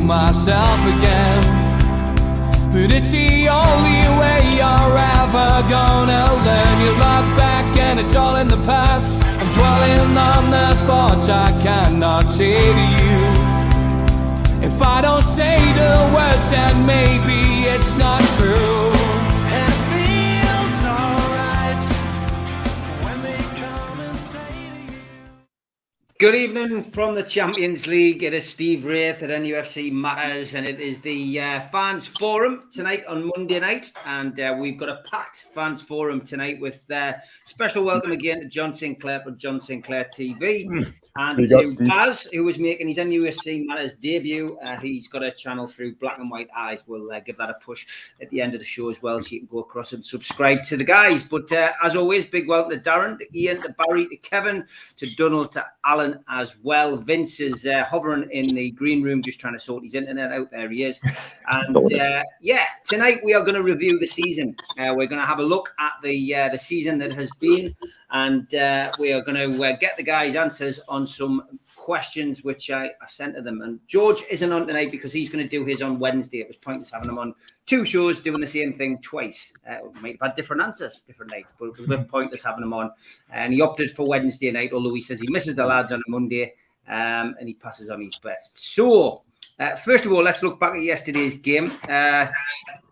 myself again. But it's the only way you're ever gonna learn. You look back and it's all in the past. I'm dwelling on the thoughts I cannot say to you. If I don't say the words, then maybe it's not true. And it feels alright when they come and say to you. Good evening from the Champions League. It is Steve Wraith at NUFC Matters, and it is the Fans Forum tonight on Monday night. And we've got a packed Fans Forum tonight with special welcome again to John Sinclair from John Sinclair TV. And to Baz, who was making his NUFC Matters debut. He's got a channel through Black and White Eyes. We'll give that a push at the end of the show as well, so you can go across and subscribe to the guys. But as always, big welcome to Darren, to Ian, to Barry, to Kevin, to Donald, to Alan as well. Vince is hovering in the green room, just trying to sort his internet out. There he is. And tonight we are going to review the season. We're going to have a look at the season that has been, and we are going to get the guys' answers on some questions which I sent to them. And George isn't on tonight because he's going to do his on Wednesday. It was pointless having him on two shows doing the same thing twice. We might have had different answers, different nights, but it was a bit pointless having him on. And he opted for Wednesday night, although he says he misses the lads on a Monday, and he passes on his best. So, first of all, let's look back at yesterday's game.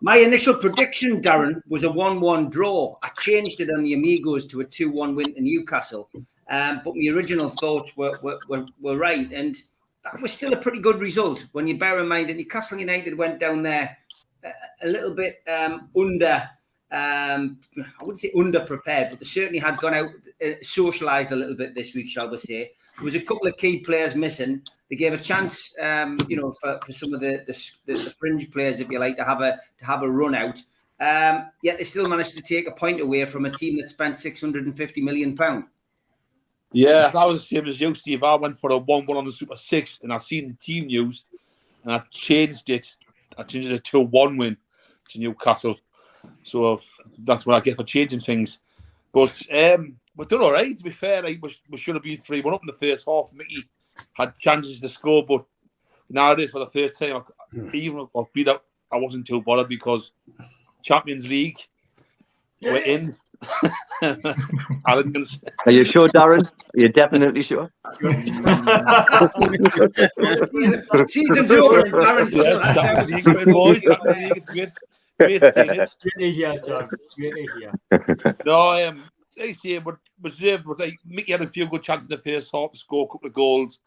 My initial prediction, Darren, was a 1-1 draw. I changed it on the Amigos to a 2-1 win to Newcastle. But my original thoughts were right, and that was still a pretty good result when you bear in mind that Newcastle United went down there a little bit I wouldn't say underprepared, but they certainly had gone out, socialised a little bit this week, shall we say. There was a couple of key players missing. They gave a chance, for some of the fringe players, if you like, to have a run out. Yet they still managed to take a point away from a team that spent £650 million. Yeah, that was the same as you, Steve. I went for a 1-1 on the Super 6, and I've seen the team news, and I've changed it. I changed it to a 1 win to Newcastle. So that's what I get for changing things. But we're done all right, to be fair. We should have been 3-1 up in the first half. Mickey had chances to score, but nowadays, for the third time, I wasn't too bothered because Champions League, we're in. Arrogance. Are you sure, Darren? Are you definitely sure? Season 2 and Darren's still Champions League, great boys. Champions League, it's great. Great seeing it. Great to hear, John. Great to hear. No, they say, but reserved was like Mickey had a few good chances in the first half to score a couple of goals.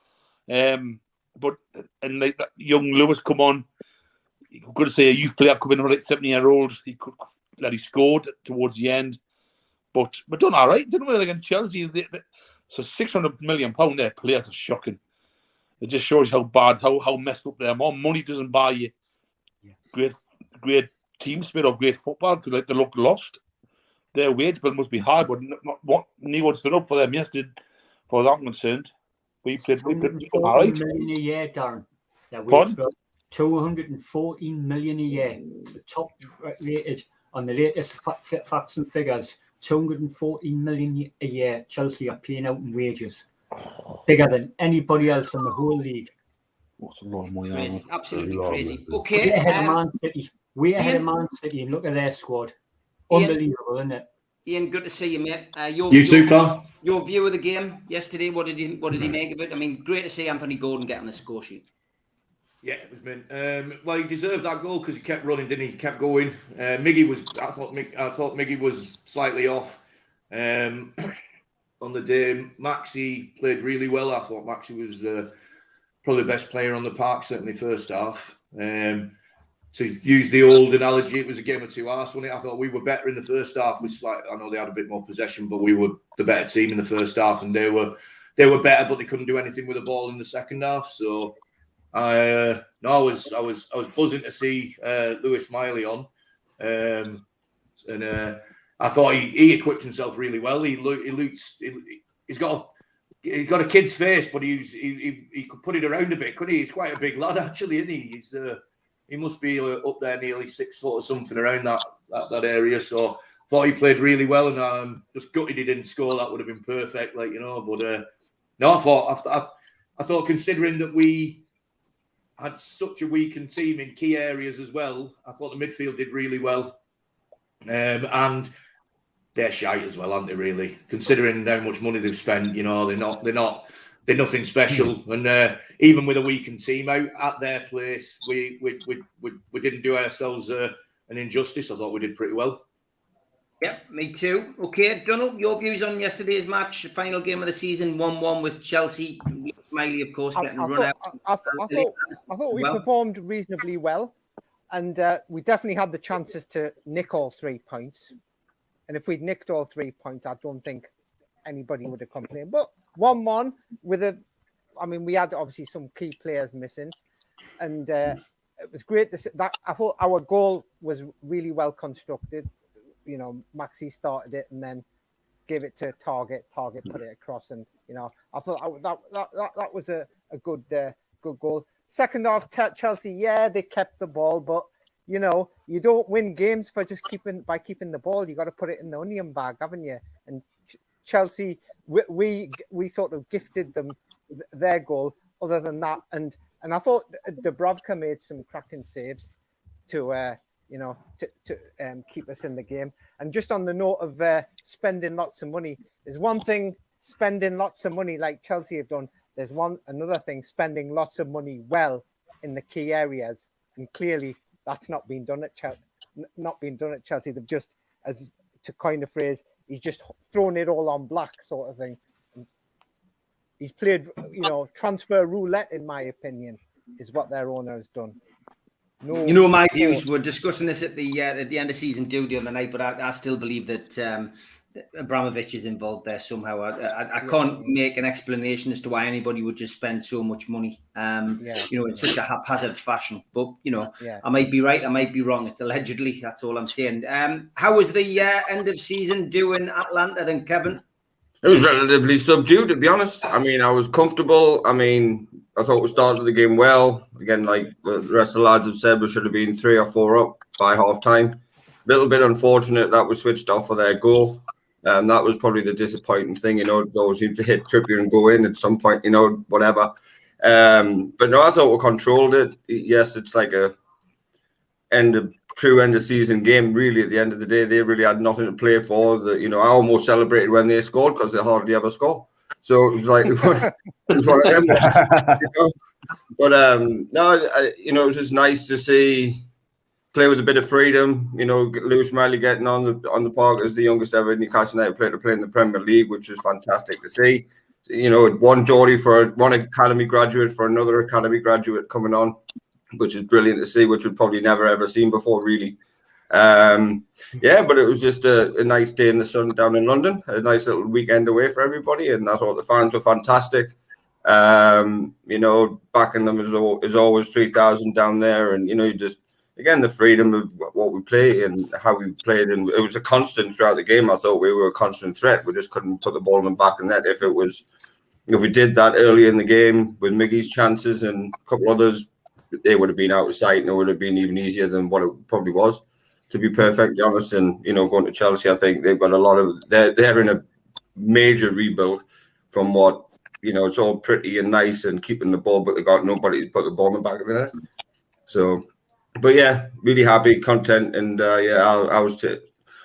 But like that young Lewis come on, you could say a youth player coming in, like 17-year-old. He scored towards the end. But we're done all right, didn't we, against Chelsea? So £600 million, their players are shocking. It just shows how bad, how messed up they are. More money doesn't buy you great team spirit or great football because they look lost. Their wage bill must be high, but no one stood up for them yesterday, for that I'm concerned. We played all right. $214 million a year, Darren. Their wage bill, $214 million a year. It's the top rated on the latest facts and figures. $214 million a year Chelsea are paying out in wages. Bigger than anybody else in the whole league. What's a lot of money? Crazy. Absolutely crazy. Okay. Way ahead of Man City, and look at their squad. Unbelievable, isn't it? Ian, good to see you, mate. You too, Carl. Your view of the game yesterday, what did he make of it? I mean, great to see Anthony Gordon get on the score sheet. Yeah, it was mint. Well, he deserved that goal because he kept running, didn't he? He kept going. Miggy was. I thought Miggy was slightly off on the day. Maxi played really well. I thought Maxi was probably the best player on the park, certainly first half. To use the old analogy, it was a game of two halves, wasn't it? I thought we were better in the first half. I know they had a bit more possession, but we were the better team in the first half, and they were better, but they couldn't do anything with the ball in the second half. So. I was buzzing to see Lewis Miley on, and I thought he equipped himself really well. He's got a kid's face, but he could put it around a bit, couldn't he? He's quite a big lad, actually, isn't he? He must be up there nearly 6 foot or something around that area. So I thought he played really well, and I'm just gutted he didn't score. That would have been perfect, But no, I thought considering that we had such a weakened team in key areas as well. I thought the midfield did really well. And they're shite as well, aren't they, really? Considering how much money they've spent, you know, they're nothing special. And even with a weakened team out at their place, we didn't do ourselves an injustice. I thought we did pretty well. Yep, me too. Okay, Donald, your views on yesterday's match, final game of the season, 1-1 with Chelsea. Smiley, of course, getting run out. I thought we performed reasonably well, and we definitely had the chances to nick all 3 points. And if we'd nicked all 3 points, I don't think anybody would have complained. But 1-1 with we had obviously some key players missing, and it was great to see that. I thought our goal was really well constructed. You know, Maxi started it and then gave it to Target put it across, and you know, I thought that was a good goal. Second half, Chelsea, yeah, they kept the ball, but you know, you don't win games for just keeping the ball. You got to put it in the onion bag, haven't you? And Chelsea, we sort of gifted them their goal. Other than that, and I thought Dubravka made some cracking saves to keep us in the game. And just on the note of spending lots of money, there's one thing spending lots of money like Chelsea have done. There's another thing spending lots of money well in the key areas, and clearly that's not been done at Chelsea. They've just, as to coin a phrase, he's just thrown it all on black sort of thing. And he's played, you know, transfer roulette, in my opinion, is what their owner has done. No, you know my views. We're discussing this at the end of season 2 the other night, but I still believe that Abramovich is involved there somehow. I can't make an explanation as to why anybody would just spend so much money, you know, in such a haphazard fashion. But you know, I might be right, I might be wrong. It's allegedly. That's all I'm saying. How was the end of season doing Atlanta then, Kevin? It was relatively subdued, to be honest. I mean, I was comfortable. I mean, I thought we started the game well. Again, like the rest of the lads have said, we should have been 3 or 4 up by half time. A little bit unfortunate that we switched off for their goal. That was probably the disappointing thing, you know. It always seems to hit Trippier and go in at some point, you know, whatever. But no, I thought we controlled it. Yes, it's like a true end of season game. Really, at the end of the day, they really had nothing to play for. You know, I almost celebrated when they scored because they hardly ever score. So it was like it was one of them. You know? But no, you know, it was just nice to see play with a bit of freedom. You know, Lewis Miley getting on the park as the youngest ever Newcastle United player to play in the Premier League, which was fantastic to see. You know, one Geordie for one academy graduate for another academy graduate coming on, which is brilliant to see, which we've probably never ever seen before, really. Yeah, but it was just a nice day in the sun down in London, a nice little weekend away for everybody, and I thought the fans were fantastic. You know, backing them is always 3,000 down there, and you know, just again the freedom of what we play and how we played, and it was a constant throughout the game. I thought we were a constant threat. We just couldn't put the ball in the back of the net. If we did that early in the game with Miggy's chances and a couple others, they would have been out of sight, and it would have been even easier than what it probably was, to be perfectly honest. And you know, going to Chelsea, I think they've got a lot of they're in a major rebuild from what, you know, it's all pretty and nice and keeping the ball, but they got nobody to put the ball in the back of the net. So, but yeah, really happy, content, and I was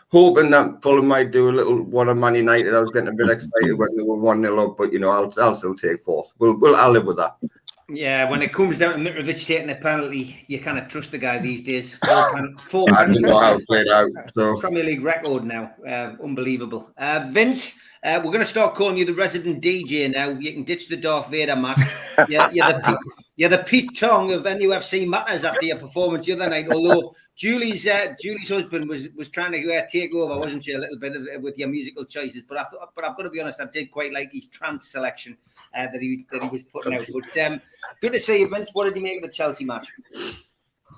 hoping that Fulham might do a little one on Man United. I was getting a bit excited when they were 1-0 up, but you know, I'll still take 4th. I'll live with that. Yeah, when it comes down to Mitrovic taking a penalty, you kind of trust the guy these days. 4 I didn't know how it played out. So. Premier League record now. Unbelievable. Vince, we're going to start calling you the resident DJ now. You can ditch the Darth Vader mask. You're the Pete Tong of NUFC Matters after your performance the other night, although Julie's husband was trying to take over, wasn't she, a little bit of, with your musical choices? But I've got to be honest, I did quite like his trance selection that he was putting out. But good to see you, Vince. What did you make of the Chelsea match?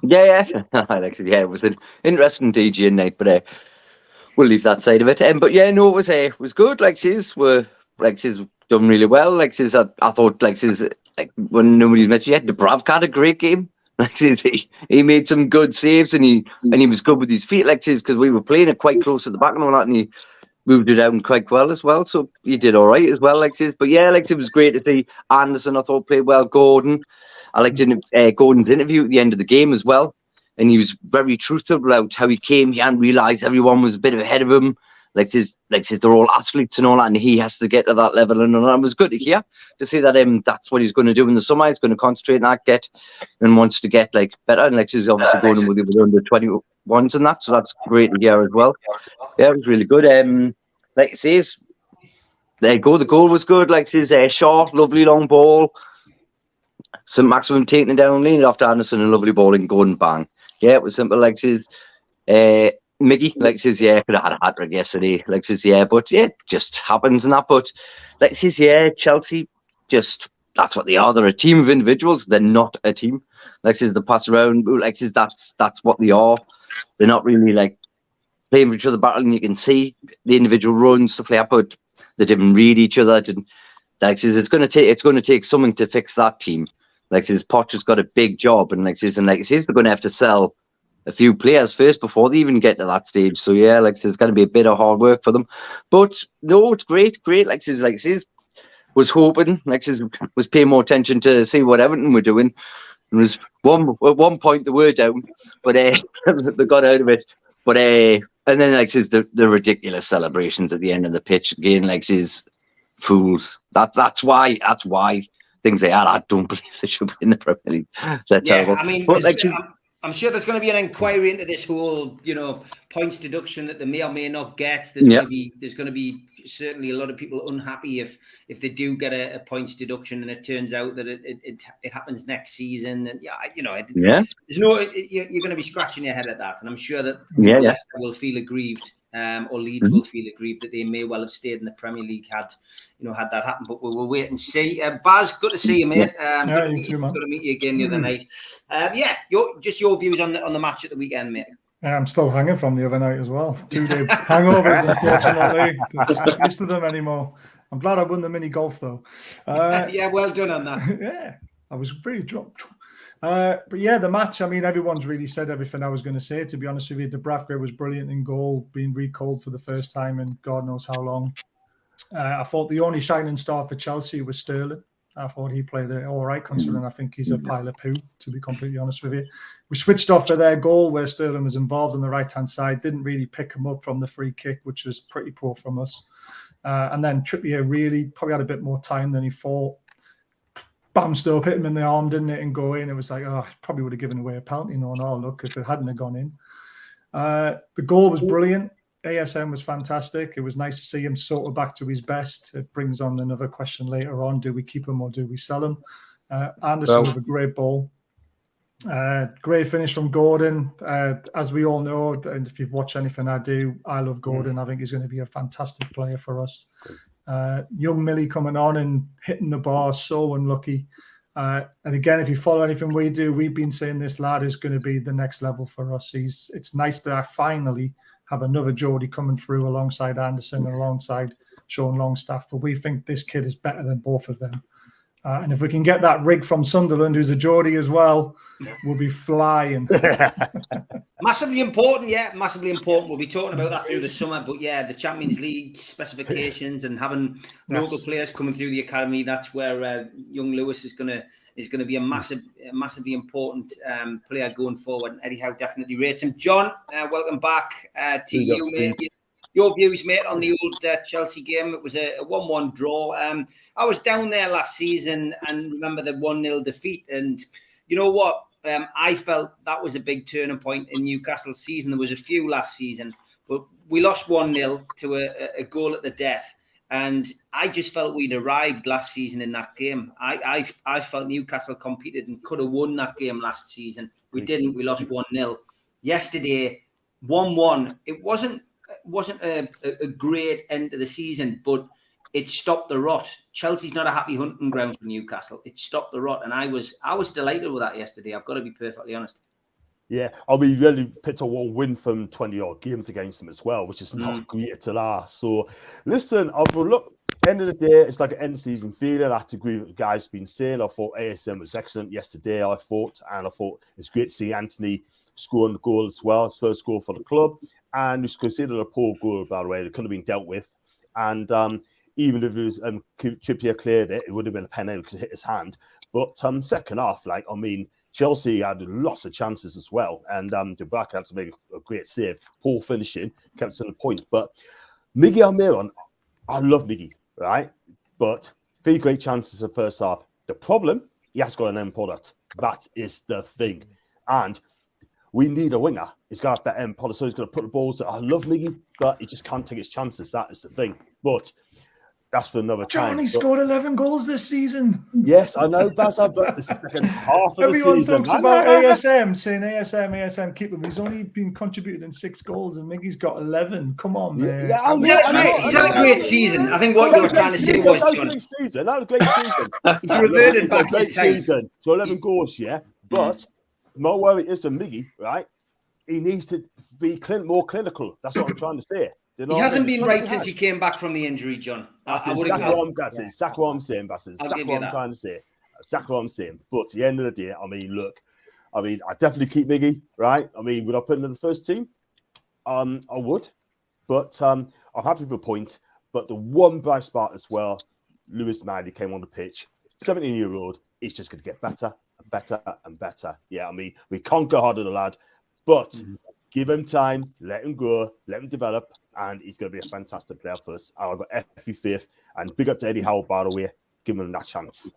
Yeah, it was an interesting DJing night, but we'll leave that side of it. But yeah, no, it was good. Lexi's done really well. I thought like when nobody's mentioned yet, Dubravka had a great game. He made some good saves, and he was good with his feet, because we were playing it quite close at the back and all that, and he moved it down quite well as well. So he did all right as well, But yeah, it was great to see Anderson. I thought played well. Gordon, I liked Gordon's interview at the end of the game as well. And he was very truthful about how he came. He hadn't realised everyone was a bit ahead of him. Like they're all athletes and all that, and he has to get to that level. And it was good to hear, to see that that's what he's going to do in the summer. He's going to concentrate on that, and wants to get like better. And like he's obviously going in with the under 21s and that, so that's great to hear as well. Yeah, it was really good. Like it says, the goal was good. Like it says, short, lovely long ball. St. Maximum taking it down, leaning off to Anderson, and lovely ball and going bang. Yeah, it was simple. Like it says, Miggy, like says, yeah, could have had a hat-trick yesterday. Like says, yeah, but yeah, it just happens and that. But like says, yeah, Chelsea, just that's what they are. They're a team of individuals. They're not a team. Like says, the pass around. Like says, that's what they are. They're not really like playing for each other, battling. You can see the individual runs, stuff like that, but they didn't read each other. Like says, it's going to take something to fix that team. Like says, Potter's got a big job, and like says, they're going to have to sell a few players first before they even get to that stage. So yeah, like it's going to be a bit of hard work for them. But no, it's great. Like says, was hoping, like says, was paying more attention to see what Everton were doing. There was at one point they were down, but they got out of it. But and then like says the ridiculous celebrations at the end of the pitch again, like says, fools. That's why things like that. I don't believe they should be in the Premier League. That's terrible. I mean, but like. I'm sure there's going to be an inquiry into this whole, points deduction that they may or may not get. There's going to be certainly a lot of people unhappy if they do get a points deduction and it turns out that it happens next season. And there's no, you're going to be scratching your head at that. And I'm sure that Leicester will feel aggrieved. Or Leeds will feel aggrieved that they may well have stayed in the Premier League had that happened. But we will wait and see. Baz, good to see you, mate. Good to meet you again the other night. Your views on the match at the weekend, mate. I'm still hanging from the other night as well. 2-day hangovers, unfortunately. Not used to them anymore. I'm glad I won the mini golf though. Well done on that. Yeah, I was pretty drunk. But yeah, the match, I mean, everyone's really said everything I was going to say, to be honest with you. Dubravka was brilliant in goal, being recalled for the first time in God knows how long. I thought the only shining star for Chelsea was Sterling. I thought he played it all right, considering I think he's a pile of poo, to be completely honest with you. We switched off for their goal where Sterling was involved on the right-hand side, didn't really pick him up from the free kick, which was pretty poor from us. And then Trippier really probably had a bit more time than he thought. Bounced up, hit him in the arm, didn't it, and go in. It was like, probably would have given away a penalty, look, if it hadn't have gone in. The goal was brilliant. ASM was fantastic. It was nice to see him sort of back to his best. It brings on another question later on. Do we keep him or do we sell him? Anderson with a great ball. Great finish from Gordon. As we all know, and if you've watched anything I do, I love Gordon. I think he's going to be a fantastic player for us. Young Millie coming on and hitting the bar, so unlucky. And again, if you follow anything we do, we've been saying this lad is going to be the next level for us. It's nice to finally have another Geordie coming through alongside Anderson and alongside Sean Longstaff. But we think this kid is better than both of them. And if we can get that rig from Sunderland, who's a Geordie as well, we'll be flying. Massively important, massively important. We'll be talking about that through the summer. But the Champions League specifications and having local players coming through the academy, that's where young Lewis is going to be a massively important player going forward. And Eddie Howe definitely rates him. John, welcome back to you, mate. Your views, mate, on the old Chelsea game. It was a 1-1 draw. I was down there last season and remember the 1-0 defeat. And you know what? I felt that was a big turning point in Newcastle's season. There was a few last season, but we lost 1-0 to a goal at the death. And I just felt we'd arrived last season in that game. I felt Newcastle competed and could have won that game last season. We didn't. We lost 1-0. Yesterday, 1-1. It wasn't a great end to the season, but it stopped the rot. Chelsea's not a happy hunting ground for Newcastle. It stopped the rot, and I was delighted with that yesterday. I've got to be perfectly honest. Yeah, we really picked up one win from 20-odd games against them as well, which is not great to last. So, listen, look, end of the day, it's like an end-season feeling. I have to agree with what the guys have been saying. I thought ASM was excellent yesterday, and I thought it's great to see Anthony scoring the goal as well, his first goal for the club. And it's considered a poor goal, by the way. It could have been dealt with. And even if it was Trippier cleared it, it would have been a penalty because it hit his hand. But second half, like, I mean, Chelsea had lots of chances as well. And Dubravka had to make a great save. Poor finishing, kept us in the point. But Miggy Almiron, I love Miggy, right? But 3 great chances in the first half. The problem, he has got an end product. That is the thing. And we need a winger. He's got to have that end product. So he's going to put the balls that I love Miggy, but he just can't take his chances. That is the thing. But that's for another time. Johnny scored 11 goals this season. Yes, I know, Bazza, but the second half of Everyone the season. talks about ASM, saying ASM, keep him. He's only been contributing in 6 goals, and Miggy's got 11. Come on, man. Yeah, he's had a great season. I think what you were trying to say was, John. That was a great season. He's reverted back to season. So 11 goals, yeah. But my worry is to Miggy, right? He needs to be more clinical. That's what I'm trying to say. He hasn't been right since he came back from the injury, John. That's exactly what I'm saying, Bass. Exactly what I'm trying to say. Exactly what I'm saying. But at the end of the day, I mean, look, I definitely keep Miggy, right? I mean, would I put him in the first team? I would. But I'm happy with the point. But the one bright spot as well, Lewis Manley came on the pitch, 17-year-old. He's just going to get better and better and better. Yeah, I mean, we can't go harder, the lad. But give him time, let him go, let him develop, and he's going to be a fantastic player for us. I've got every faith. And big up to Eddie Howe, by the way. Give him that chance.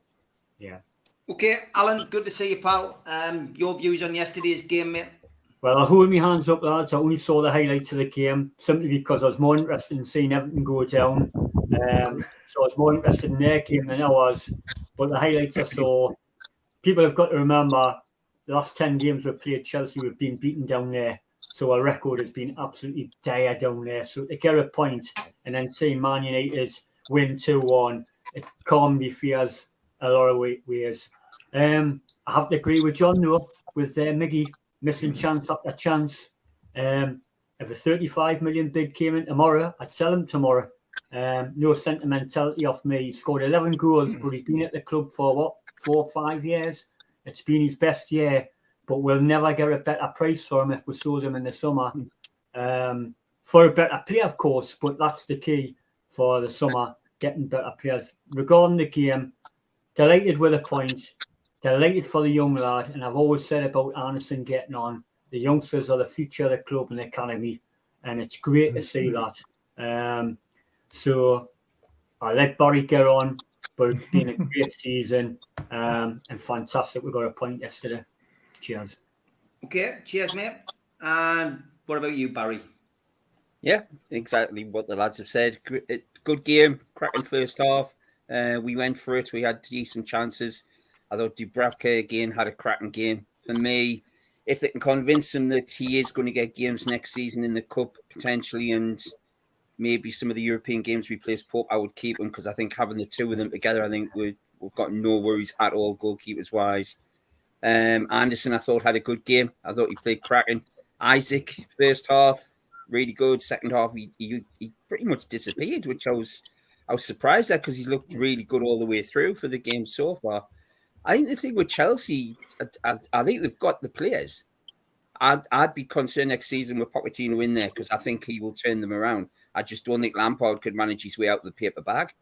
Yeah. Okay, Alan, good to see you, pal. Your views on yesterday's game, mate? Well, I hold my hands up, lads. I only saw the highlights of the game simply because I was more interested in seeing Everton go down. So I was more interested in their game than I was. But the highlights I saw, people have got to remember the last 10 games we've played Chelsea, we've been beaten down there. So our record has been absolutely dire down there. So to get a point and then seeing Man United win 2-1, it calmed me fears a lot of ways. I have to agree with John, though, with Miggy missing chance after chance. If a 35 million bid came in tomorrow, I'd sell him tomorrow. No sentimentality off me. He scored 11 goals, but he's been at the club for, 4 or 5 years? It's been his best year, but we'll never get a better price for him if we sold him in the summer. For a better player, of course, but that's the key for the summer, getting better players. Regarding the game, delighted with a point, delighted for the young lad, and I've always said about Anderson getting on, the youngsters are the future of the club and the academy, and it's great to see that. So I let Barry get on, but it's been a great season and fantastic. We got a point yesterday. Cheers. Okay, cheers, mate. And what about you, Barry? Yeah, exactly what the lads have said. Good game, cracking first half. We went for it. We had decent chances. I thought Dubravka again had a cracking game. For me, if they can convince him that he is going to get games next season in the Cup potentially, and maybe some of the European games we place Pope, I would keep him because I think having the two of them together, I think we've got no worries at all goalkeepers wise. Anderson, I thought, had a good game. I thought he played cracking. Isaac, first half, really good. Second half, he pretty much disappeared, which I was surprised at because he's looked really good all the way through for the game so far. I think the thing with Chelsea, I think they've got the players. I'd be concerned next season with Pochettino in there because I think he will turn them around. I just don't think Lampard could manage his way out of the paper bag.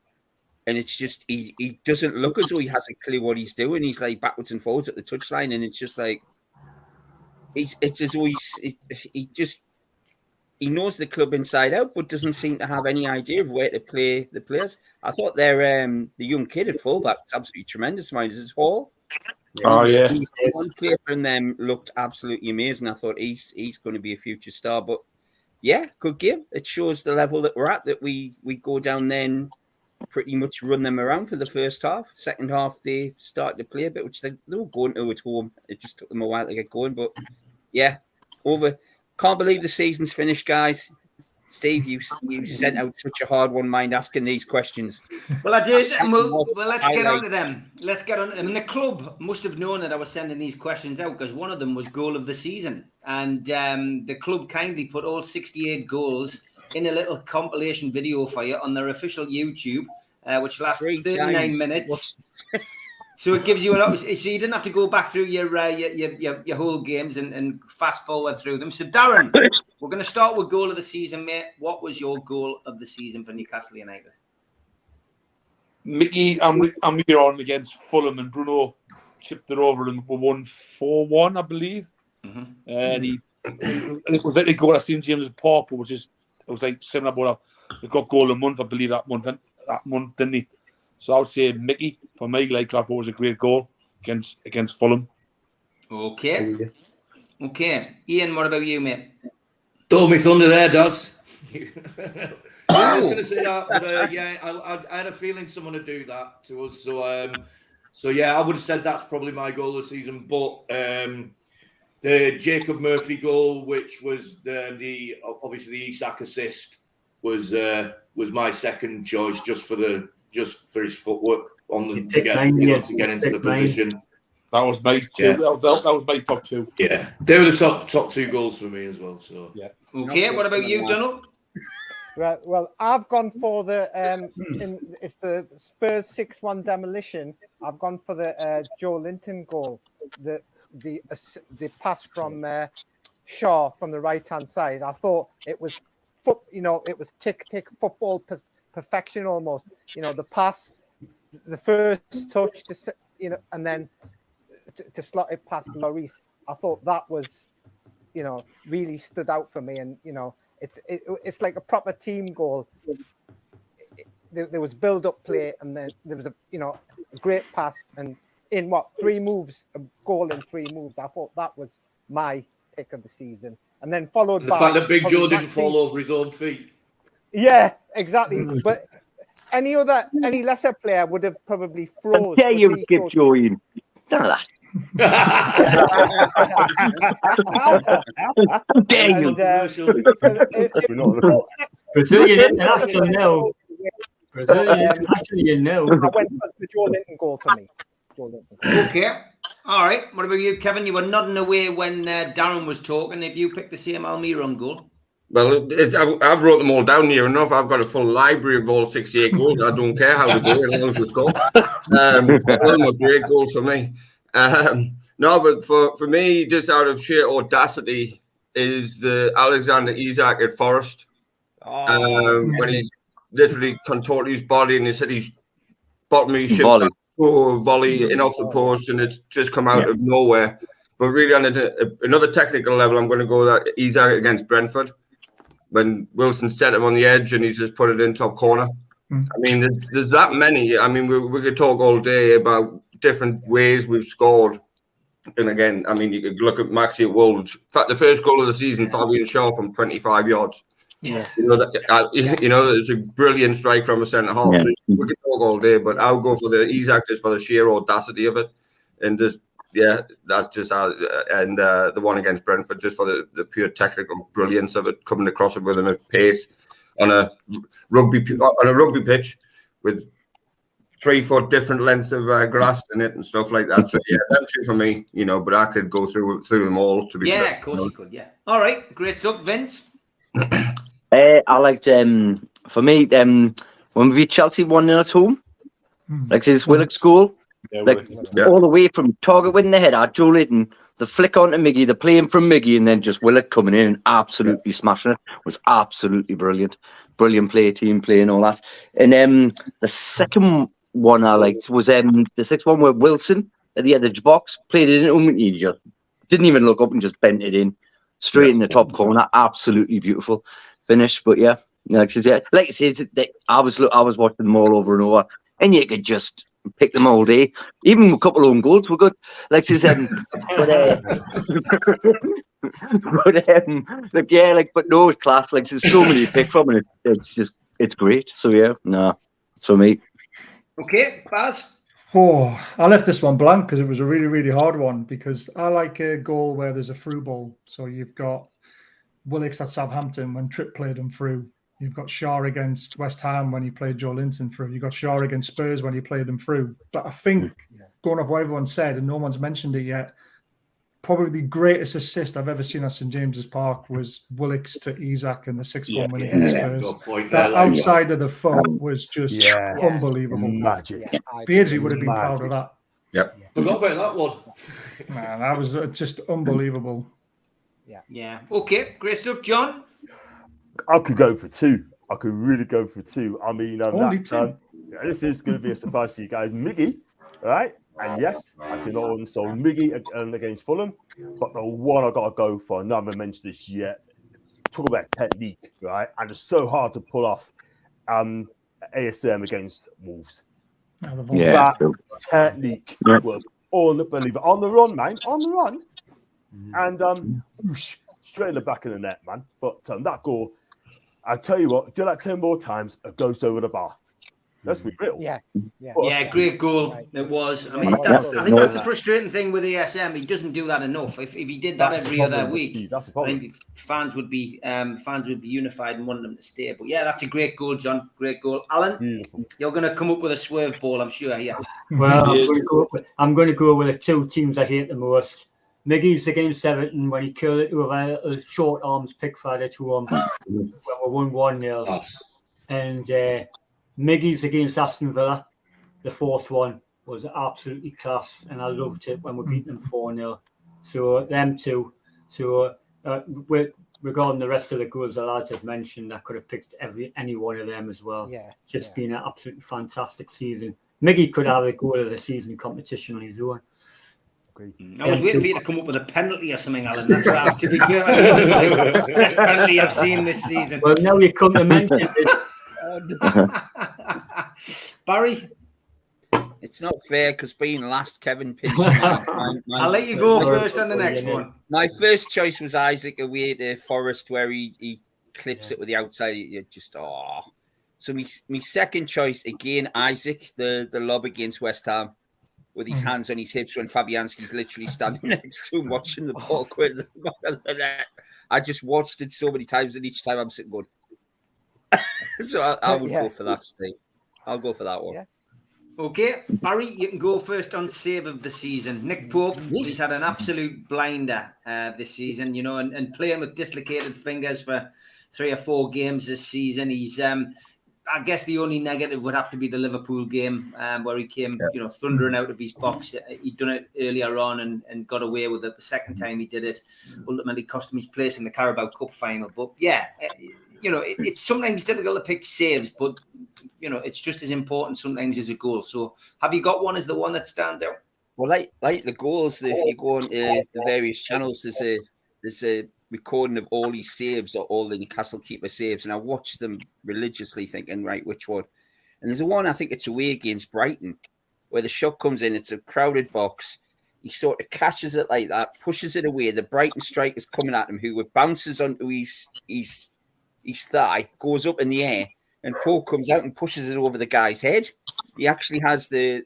And it's just, he doesn't look as though he has a clue what he's doing. He's like backwards and forwards at the touchline. And it's just like, it's as though he knows the club inside out, but doesn't seem to have any idea of where to play the players. I thought the young kid at fullback was absolutely tremendous. Mine is Hall. He's one player from them looked absolutely amazing. I thought he's going to be a future star. But yeah, good game. It shows the level that we're at, that we go down there and pretty much run them around for the first half. Second half, they started to play a bit, which they were going to at home. It just took them a while to get going. But yeah, over. Can't believe the season's finished, guys. Steve, you sent out such a hard one mind asking these questions. Well, I did. Well, let's get on to them. Let's get on. I mean, the club must have known that I was sending these questions out because one of them was goal of the season. And the club kindly put all 68 goals in a little compilation video for you on their official YouTube, which lasts 39 minutes. So it gives you an option. So you didn't have to go back through your whole games and fast forward through them. So Darren, we're going to start with goal of the season, mate. What was your goal of the season for Newcastle United? Mickey Almiron against Fulham, and Bruno chipped it over and we won 4-1, I believe. Mm-hmm. And it was like the goal I seen James Pauper, which is it was like similar about he got goal a month, I believe that month, didn't he? So I would say Mickey for me. Like I thought it was a great goal against Fulham. Okay. Ian, what about you, mate? Stole me thunder there, Daz. I was going to say that, but yeah, I had a feeling someone would do that to us. So yeah, I would have said that's probably my goal of the season. But the Jacob Murphy goal, which was the obviously the Isak assist, was my second choice just for his footwork on the to get into the position. That was my two. Yeah. That was my top two. Yeah, they were the top two goals for me as well. So yeah. Okay, what about you, Donald? Right. Well, I've gone for the it's the Spurs 6-1 demolition. I've gone for the Joe Linton goal. The pass from Shaw from the right hand side. I thought it was it was tick football perfection almost. The pass, the first touch and then to slot it past Maurice. I thought that was really stood out for me, and it's like a proper team goal. There was build-up play, and then there was a great pass, and in 3 moves, a goal in 3 moves. I thought that was my pick of the season, and then followed the by fact that Big Joe didn't fall over his own feet. Yeah, exactly. But any lesser player would have probably froze. How dare you skip Joe in? None of that. How dare you? Brazilian international now. Brazilian international now. I went for the Joe Linton goal for me. Okay. All right. What about you, Kevin? You were nodding away when Darren was talking. Have you picked the same Almiron goal? Well, I've wrote them all down near enough. I've got a full library of all 68 goals. I don't care how they go, as long as they score. All of them are great goals for me. No, but for me, just out of sheer audacity, is the Alexander Isak at Forest. When he's literally contorted his body and he said he's bottom of his ship volley in off the post, and it's just come out of nowhere. But really, on another technical level, I'm going to go that Isak against Brentford, when Wilson set him on the edge and he's just put it in top corner. I mean, there's that many. I mean, we could talk all day about different ways we've scored. And again, I mean, you could look at Maxi at Wolves. In fact, the first goal of the season, Fabian Shaw from 25 yards. Yeah. It's a brilliant strike from a centre half. Yeah. So we could talk all day, but I'll go for the Isak just for the sheer audacity of it. And just, that's just and the one against Brentford just for the pure technical brilliance of it, coming across it with him at pace on a rugby pitch with 3 foot different lengths of grass in it and stuff like that. So yeah, them two for me, but I could go through them all to be fair. Of course you could, yeah. All right, great stuff. Vince? I liked for me when we beat Chelsea 1-0 at home, like this Willock's goal, all the way from target winning the header, Joe Linton, the flick onto Miggy, the playing from Miggy, and then just Willock coming in and absolutely smashing it was absolutely brilliant. Brilliant play, team play, and all that. And the second one I liked was the 6-1 where Wilson at the edge box played it in, and he just didn't even look up and just bent it in straight in the top corner. Absolutely beautiful finish. But yeah, like I said, I was watching them all over and over, and you could just pick them all day. Even a couple of own goals were good. Like I said, but no, it's class. Like there's so many to pick from, and it's great. So yeah, it's for me. Okay, Baz? Oh, I left this one blank because it was a really, really hard one, because I like a goal where there's a through ball. So you've got Willicks at Southampton when Tripp played him through. You've got Shaw against West Ham when he played Joe Linton through. You've got Shaw against Spurs when he played him through. But I think, going off what everyone said, and no one's mentioned it yet, probably the greatest assist I've ever seen at St James's Park was Willicks to Isak and the 6-1 win against Spurs. That outside of the foot was just unbelievable. Magic. Beardsley would have been proud of that. Yep. Forgot about that one. Man, that was just unbelievable. Yeah. Okay, great stuff. John? I could go for 2. I could really go for 2. I mean, Only 2? Yeah, this is going to be a surprise to you guys. Miggy, right? And yes, I can also Miggy against Fulham, but the one I got to go for, and I haven't mentioned this yet, talk about technique, right? And it's so hard to pull off ASM against Wolves. Yeah, that technique was unbelievable. On the run, man, on the run. And whoosh, straight in the back of the net, man. But that goal, I tell you what, do that 10 more times, it goes over the bar. Let's be real. Yeah. Yeah, great goal. Right. It was. I mean, I think that's the frustrating thing with ASM. He doesn't do that enough. If he did that every other week, I think fans would be unified and wanting them to stay. But yeah, that's a great goal, John. Great goal, Alan. Beautiful. You're going to come up with a swerve ball, I'm sure. Yeah. Well, I'm going to go with the two teams I hate the most. Miggy's against Everton when he killed it with a short arms pickford to him when we won 1-0. And Miggy's against Aston Villa. The fourth one was absolutely class, and I loved it when we beat them 4-0. So them two. So regarding the rest of the goals the lads have mentioned, I could have picked any one of them as well. Yeah, just been an absolutely fantastic season. Miggy could have a goal of the season competition on his own. I was waiting for you to come up with a penalty or something, Alan. That's what I have to be good. It's like the best penalty I've seen this season. Well, now you come to mention it. Barry? It's not fair because being last, Kevin pinched I'll let you go first on the next one. My first choice was Isaac away to Forest, where he clips it with the outside. You just So my second choice again, Isaac, the lob against West Ham with his hands on his hips when Fabianski's literally standing next to him watching the ball go in the back of the net. I just watched it so many times, and each time I'm sitting going. So I would go for that, Steve. I'll go for that one. Yeah. Okay, Barry, you can go first on save of the season. Nick Pope, he's had an absolute blinder this season, you know, and playing with dislocated fingers for 3 or 4 games this season. He's, I guess the only negative would have to be the Liverpool game where he came, you know, thundering out of his box. He'd done it earlier on and got away with it. The second time he did it, ultimately cost him his place in the Carabao Cup final. But yeah, you know, it's sometimes difficult to pick saves, but you know, it's just as important sometimes as a goal. So have you got one as the one that stands out? Well, like the goals, if you go on the various channels, there's a recording of all his saves or all the Newcastle keeper saves, and I watched them religiously thinking, right, which one? And there's a one, I think it's away against Brighton, where the shot comes in, it's a crowded box. He sort of catches it like that, pushes it away. The Brighton striker's coming at him, who bounces onto his thigh, goes up in the air, and Pope comes out and pushes it over the guy's head. He actually has the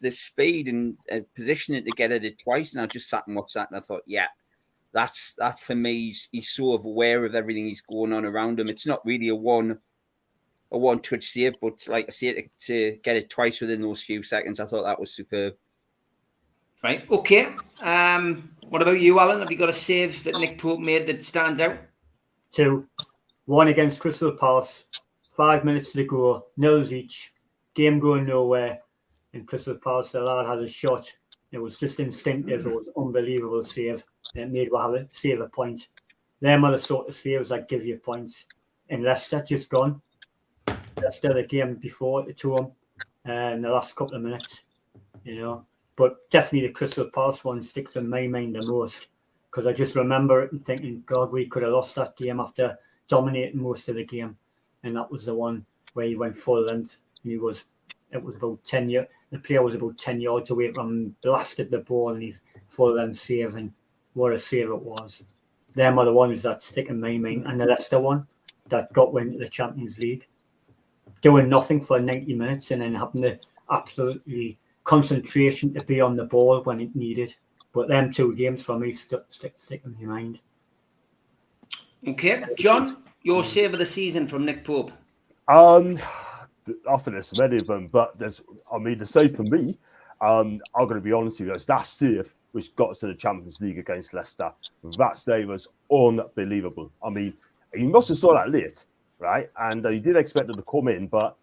speed and positioning to get at it twice. And I just sat and watched that, and I thought, yeah, that for me. He's sort of aware of everything he's going on around him. It's not really a one touch save, but like I say, to get it twice within those few seconds, I thought that was superb. Right. Okay. What about you, Alan? Have you got a save that Nick Pope made that stands out? 2. 1 against Crystal Palace. 5 minutes to go, nils each, game going nowhere. In Crystal Palace, the lad had a shot. It was just instinctive. It was an unbelievable save. It made we save a point. Them are the sort of saves that give you points. In Leicester, just gone. Leicester, the game before to him in the last couple of minutes, you know. But definitely the Crystal Palace one sticks in my mind the most because I just remember it and thinking, God, we could have lost that game after dominating most of the game. And that was the one where he went full length. And it was about 10 yards. The player was about 10 yards away from him, blasted the ball, and he's full length save. And what a save it was. Them are the ones that stick in my mind. And the Leicester one that got went to the Champions League, doing nothing for 90 minutes and then having the absolutely concentration to be on the ball when it needed. But them 2 games for me stick in my mind. Okay, John. Your save of the season from Nick Pope. Often it's many of them, but the save for me, I'm going to be honest with you, it's that save which got us to the Champions League against Leicester. That save was unbelievable. I mean, he must have saw that late, right? And he did expect it to come in, but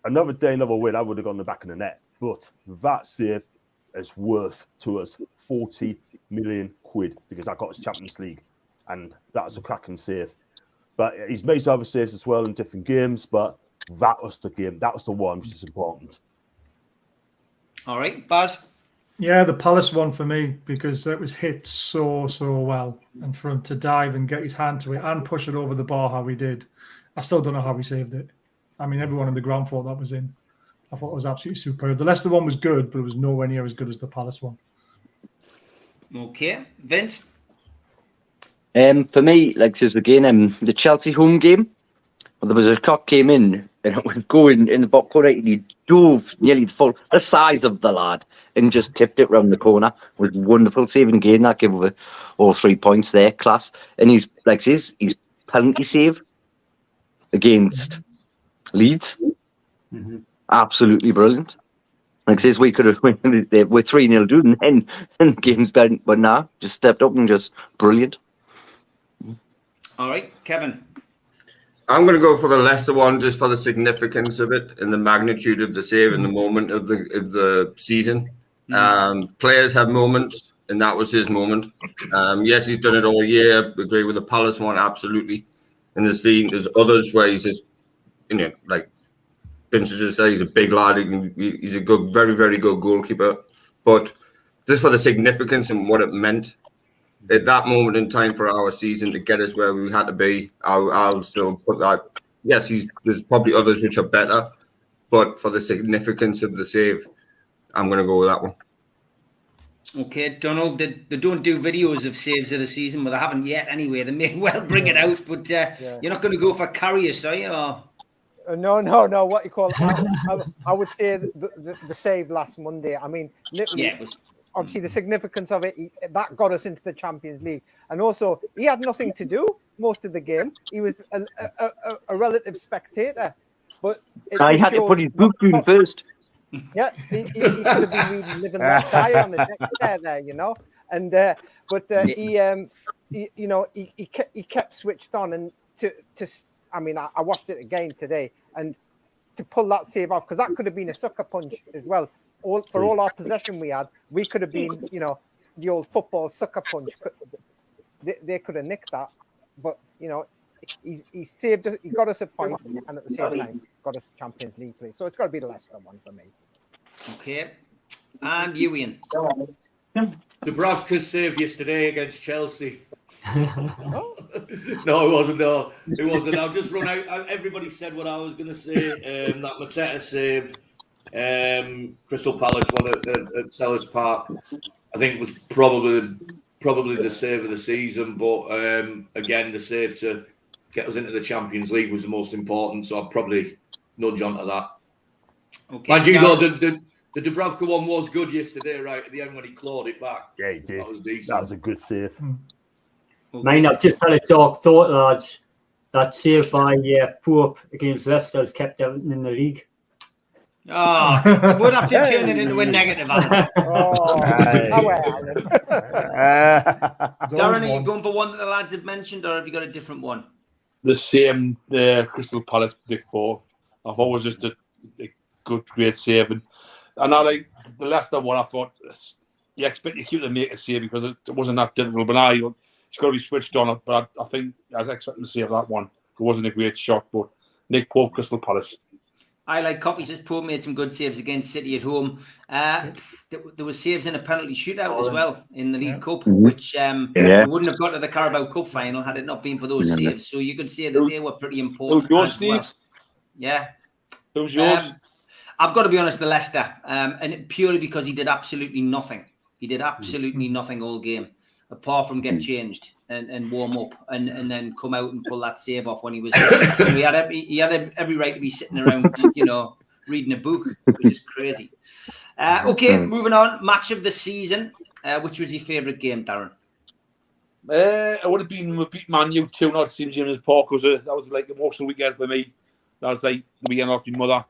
another day, another win, I would have gone the back of the net. But that save is worth to us 40 million quid because that got us Champions League. And that was a cracking save. But he's made other saves as well in different games. But that was the game. That was the one which is important. All right, Baz. Yeah, the Palace one for me, because it was hit so well, and for him to dive and get his hand to it and push it over the bar how he did, I still don't know how he saved it. I mean, everyone on the ground thought that was in. I thought it was absolutely superb. The Leicester one was good, but it was nowhere near as good as the Palace one. Okay, Vince. For me, like just again, the Chelsea home game, there was a clock came in and it was going in the back corner and he dove nearly the size of the lad and just tipped it round the corner. It was wonderful saving again. That gave over all 3 points there, class. And he's penalty save against Leeds, absolutely brilliant. Like says we could have we're 3-0 doing and the game's been, but nah, just stepped up and just brilliant. All right, Kevin. I'm going to go for the Leicester one just for the significance of it and the magnitude of the save in the moment of the season. Players have moments, and that was his moment. Yes, he's done it all year. I agree with the Palace one, absolutely. And there's others where he's just, like Vincent just said, he's a big lad. He's a good, very, very good goalkeeper. But just for the significance and what it meant at that moment in time for our season to get us where we had to be, I'll still put that. Yes, there's probably others which are better, but for the significance of the save, I'm going to go with that one. Okay, Donald, they don't do videos of saves of the season, but they haven't yet anyway. They may well bring it out, but you're not going to go for Carrius, are you? Or? No. What you call? I would say the save last Monday. I mean, literally, obviously the significance of it that got us into the Champions League, and also he had nothing to do most of the game. He was a relative spectator, but he had to put his boot down first. Yeah, he could have been really living that die on the neck there, and he kept switched on, and I mean, I watched it again today, and to pull that save off, because that could have been a sucker punch as well. For all our possession we had, we could have been, the old football sucker punch. They could have nicked that, but he saved us. He got us a point, and at the same time got us Champions League play. So it's got to be the Leicester one for me. Okay, and you, Ian. Dubravka's save yesterday against Chelsea. No, it wasn't. No, it wasn't. I've just run out. Everybody said what I was going to say. That Mateta save, Crystal Palace one at Sellers Park, I think was probably the save of the season. But again, the save to get us into the Champions League was the most important. So I'd probably nudge onto that. Okay, mind you, though, the Dubravka one was good yesterday, right at the end when he clawed it back. Yeah, he did. That was decent. That was a good save. Mine, I've just had a dark thought, lads. That save by Pope against Leicester has kept everything in the league. Oh, we'll have to turn it into a negative, Alan. Darren, are you going for one that the lads have mentioned, or have you got a different one? The same, Crystal Palace Dick Pope. I thought it was just a good, great save. And I like the Leicester one, I thought, you expect you keep the make a save because it wasn't that difficult, but it's got to be switched on. But I think I was expecting to save that one. It wasn't a great shot, but Nick Pope, Crystal Palace. I like Coffee says Pope made some good saves against City at home. There was saves in a penalty shootout as well in the League Cup, which we wouldn't have got to the Carabao Cup final had it not been for those saves. So you could say that they were pretty important. Who's yours, Steve? Well. Yeah. Who's yours? I've got to be honest, the Leicester, and purely because he did absolutely nothing. He did absolutely nothing all game, apart from get changed and warm up and then come out and pull that save off when he was. He had every right to be sitting around, reading a book, which is crazy. Okay, moving on. Match of the season. Which was your favourite game, Darren? It would have been we beat Man U 2-0 at St James's Park. That was like the emotional weekend for me. That was like the weekend off your mother.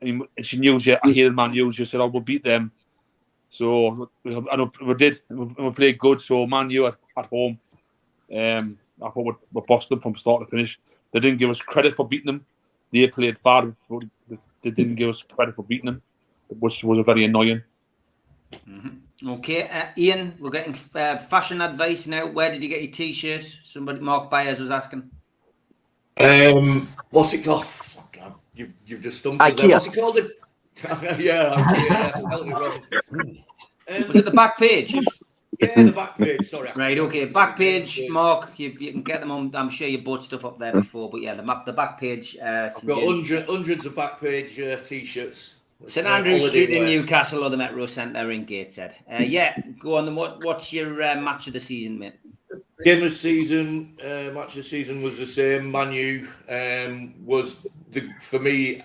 And she knew I hated Man U. She said, we'll beat them. So I know we did. We played good. So Man U at home. I thought we bossed them from start to finish. They didn't give us credit for beating them. They played bad, but they didn't give us credit for beating them, which was very annoying. Okay, Ian, we're getting fashion advice now. Where did you get your T-shirt? Somebody, Mark Byers was asking. What's it called? Oh, God. You've just stumped us there. IKEA. What's he called? Yeah, IKEA. Yeah, spelled it wrong. Was it the back page? Yeah, the back page. Sorry. Right, okay. Back page, Mark. You can get them on. I'm sure you bought stuff up there before, but yeah, the back page. I've got hundreds of back page T-shirts. St Andrew Street in Newcastle or the Metro Centre in Gateshead. Yeah, go on then. What's your match of the season, mate? Game of the season, match of the season was the same. Man U was, for me,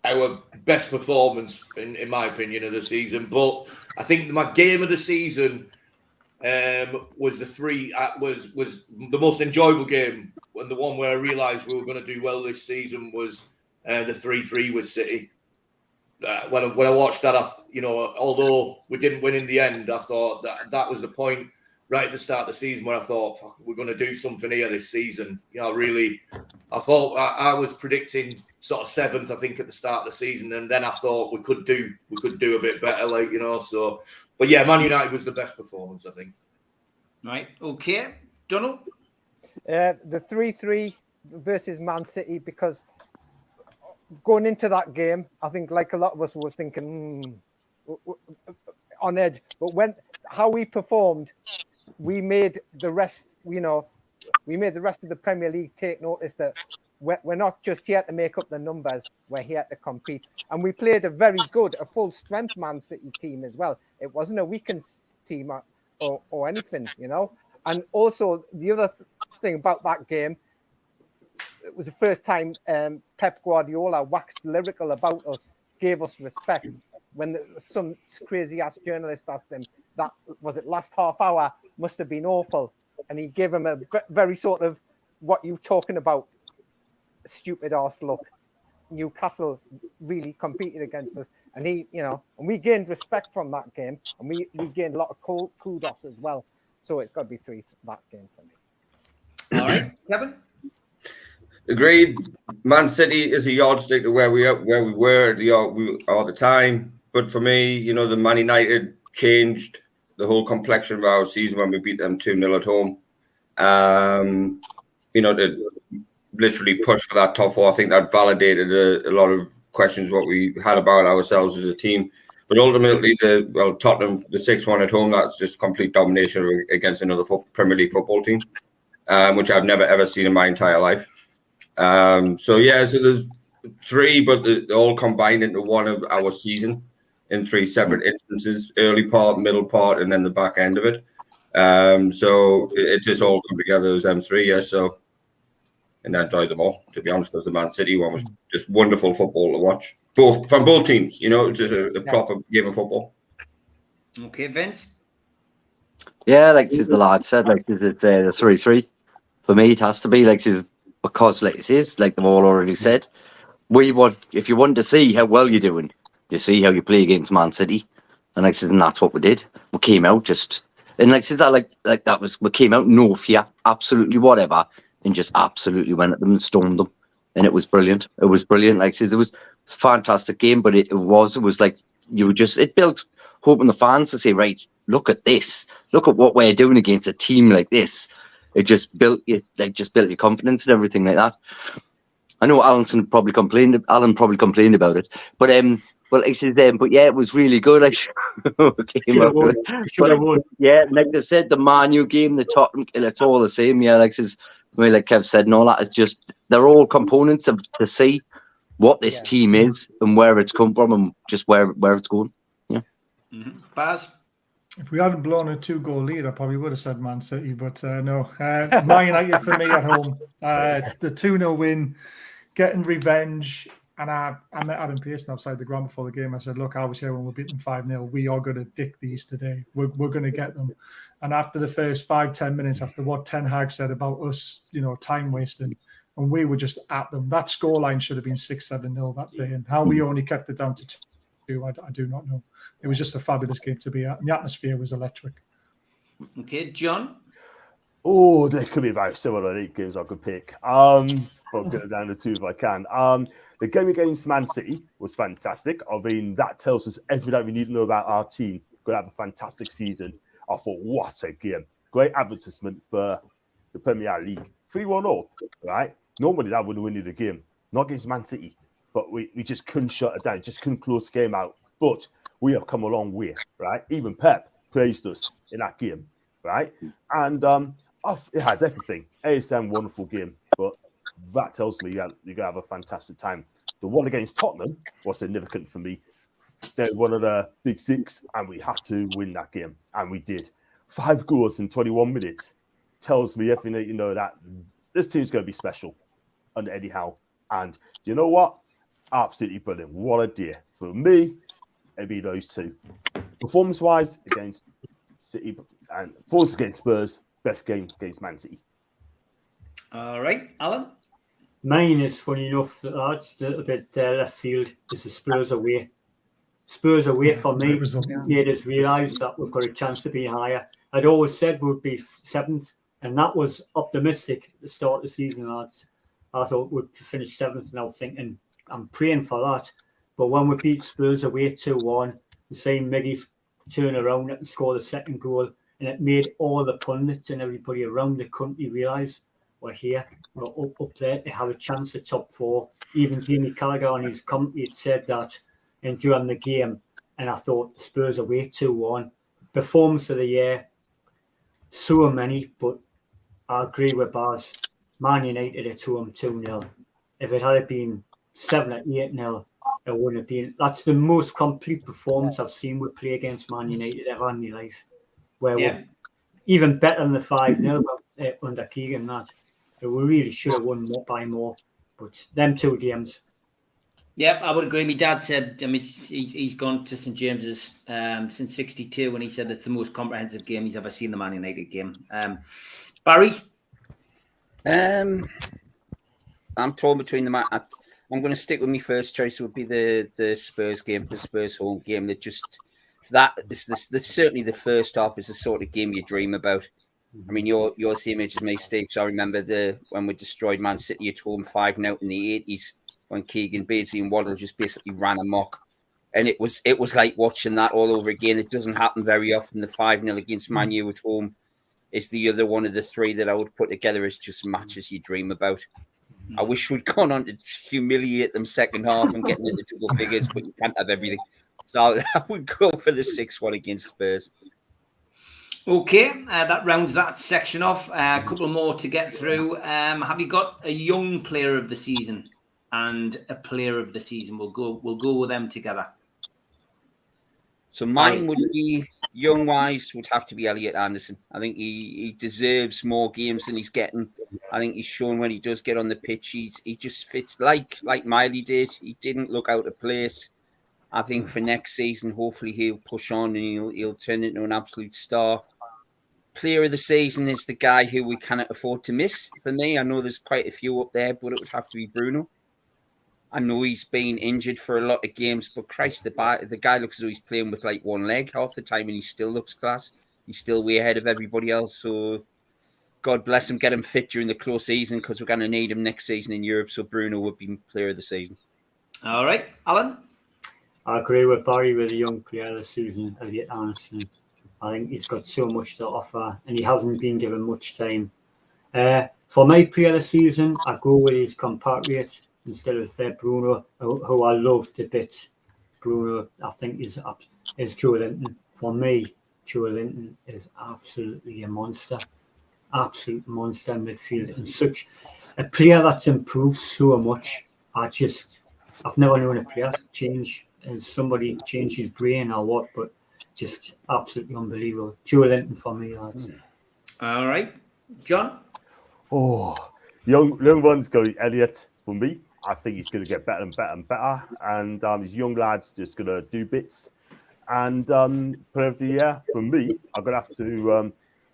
our best performance, in my opinion, of the season. But I think my game of the season was was the most enjoyable game, and the one where I realised we were going to do well this season was the 3-3 with City. When I watched that, although we didn't win in the end, I thought that was the point right at the start of the season where I thought, fuck, we're going to do something here this season. I thought I was predicting sort of 7th, I think, at the start of the season, and then I thought we could do a bit better, So, but yeah, Man United was the best performance, I think. Right, okay, Donald. The 3-3 versus Man City, because going into that game, I think like a lot of us were thinking on edge, but how we performed, we made the rest. We made the rest of the Premier League take notice that we're not just here to make up the numbers, we're here to compete. And we played a full strength Man City team as well. It wasn't a weakened team or anything, And also the other thing about that game, it was the first time Pep Guardiola waxed lyrical about us, gave us respect. When some crazy ass journalist asked him, that was it last half hour must have been awful, and he gave him a very sort of what you talking about, stupid arse look. Newcastle really competed against us, and and we gained respect from that game, and we gained a lot of kudos as well. So it's got to be 3 that game for me. All right, Kevin. Agreed. Man City is a yardstick to where we were all the time. But for me, the Man United changed the whole complexion of our season when we beat them 2-0 at home. To literally push for that top 4, I think that validated a lot of questions what we had about ourselves as a team. But ultimately, Tottenham, the 6-1 at home, that's just complete domination against another Premier League football team, which I've never, ever seen in my entire life. So there's 3, but they're all combined into one of our season in 3 separate instances: early part, middle part, and then the back end of it. So it just all come together as them 3, yeah. So, and I enjoyed them all, to be honest, because the Man City one was just wonderful football to watch, from both teams. It's just a proper game of football. Okay, Vince. Yeah, like the lad said, it's the 3-3. For me, it has to be because it is like they've all already said. If you want to see how well you're doing, you see how you play against Man City, and and that's what we did. We came out we came out no fear, absolutely whatever, and just absolutely went at them and stormed them, and it was brilliant. It was brilliant. It was a fantastic game, but it was like it built hope in the fans to say, right, look at this, look at what we're doing against a team like this. It just built your confidence and everything like that. I know Alan probably complained about it, but but yeah, it was really good. Yeah, like they said, the Man U game, the Tottenham, it's all the same. Yeah, like Kev said, and all that. It's just they're all components to see what this team is and where it's come from and just where it's going. Yeah. Baz. If we hadn't blown a 2-goal lead, I probably would have said Man City, but no. Man United for me at home. The 2-0 win, getting revenge. And I met Adam Pearson outside the ground before the game. I said, look, I was here when we beat them 5-0. We are going to dick these today. We're going to get them. And after the first 5-10 minutes, after what Ten Hag said about us, time wasting, and we were just at them. That scoreline should have been 6-7-0 that day. And how we only kept it down to 2, I do not know. It was just a fabulous game to be at. And the atmosphere was electric. Okay, John? Oh, there could be very similar 8 games I could pick. I'll get it down to 2 if I can. The game against Man City was fantastic. I mean, that tells us everything we need to know about our team. Going to have a fantastic season. I thought, what a game. Great advertisement for the Premier League. 3-1 up, right? Normally that would have won the game. Not against Man City. but we just couldn't shut it down, just couldn't close the game out. But we have come a long way, right? Even Pep praised us in that game, right? And it had everything. ASM, wonderful game, but that tells me you're going to have a fantastic time. The one against Tottenham was significant for me. They're one of the big six, and we had to win that game, and we did. 5 goals in 21 minutes tells me everything that you know, that this team's going to be special under Eddie Howe. And you know what? Absolutely brilliant. What a day. For me, it'd be those two. Performance-wise, against City and performance against Spurs, best game against Man City. All right, Alan? Mine is, funny enough, lads, a little bit left field. It's the Spurs away. Spurs away for me made us realise that we've got a chance to be higher. I'd always said we'd be 7th, and that was optimistic at the start of the season, lads. I thought we'd finish 7th, now thinking I'm praying for that. But when we beat Spurs away 2-1, the same Miggy's turn around and score the second goal, and it made all the pundits and everybody around the country realise we're here, we're up there to have a chance at top 4. Even Jamie Carragher on his commentary had said that during the game, and I thought Spurs away 2-1. Performance of the year, so many, but I agree with Baz. Man United at home 2-0. If it had been 7 or 8-0, it wouldn't have been. That's the most complete performance I've seen we play against Man United ever in my life. Where we're even better than the 5-0 under Keegan. That we really should have won more by more. But them 2 games. Yep, I would agree. My dad said, I mean, he's gone to St James's since '62, and he said it's the most comprehensive game he's ever seen, the Man United game. Barry? I'm torn between them. I'm going to stick with my first choice. It would be the Spurs game, the Spurs home game. That is certainly the first half is the sort of game you dream about. I mean, your same age as me, Steve. So I remember when we destroyed Man City at home 5-0 in the 80s, when Keegan, Beardsley and Waddle just basically ran amok. And it was like watching that all over again. It doesn't happen very often. The 5-0 against Man U at home is the other one of the 3 that I would put together as just matches you dream about. I wish we'd gone on to humiliate them second half and getting into double figures, but you can't have everything. So I would go for the 6-1 against Spurs. Okay, that rounds that section off. A couple more to get through. Have you got a young player of the season and a player of the season? We'll go with them together. So mine would be, young-wise, would have to be Elliot Anderson. I think he deserves more games than he's getting. I think he's shown when he does get on the pitch, he just fits like Miley did. He didn't look out of place. I think for next season, hopefully he'll push on and he'll turn into an absolute star. Player of the season is the guy who we cannot afford to miss. For me, I know there's quite a few up there, but it would have to be Bruno. I know he's been injured for a lot of games, but Christ, the guy looks as though he's playing with like one leg half the time, and he still looks class. He's still way ahead of everybody else. So God bless him, get him fit during the close season, because we're going to need him next season in Europe. So Bruno would be player of the season. All right, Alan? I agree with Barry with the young player of the season, Elliot Anderson. I think he's got so much to offer, and he hasn't been given much time. For my player of the season, I go with his compatriot instead of Bruno, who I love to bits. Bruno, I think, is Joe Linton. For me, Joe Linton is absolutely a monster. Absolute monster in midfield, and such a player that's improved so much. I've never known a player change, and somebody change his brain or what, but just absolutely unbelievable. Joe Linton for me, lads. All right, John? Oh, young one's going Elliot for me. I think he's going to get better and better and better. And his young lad's just going to do bits. And player of the year, for me, I'm going to have to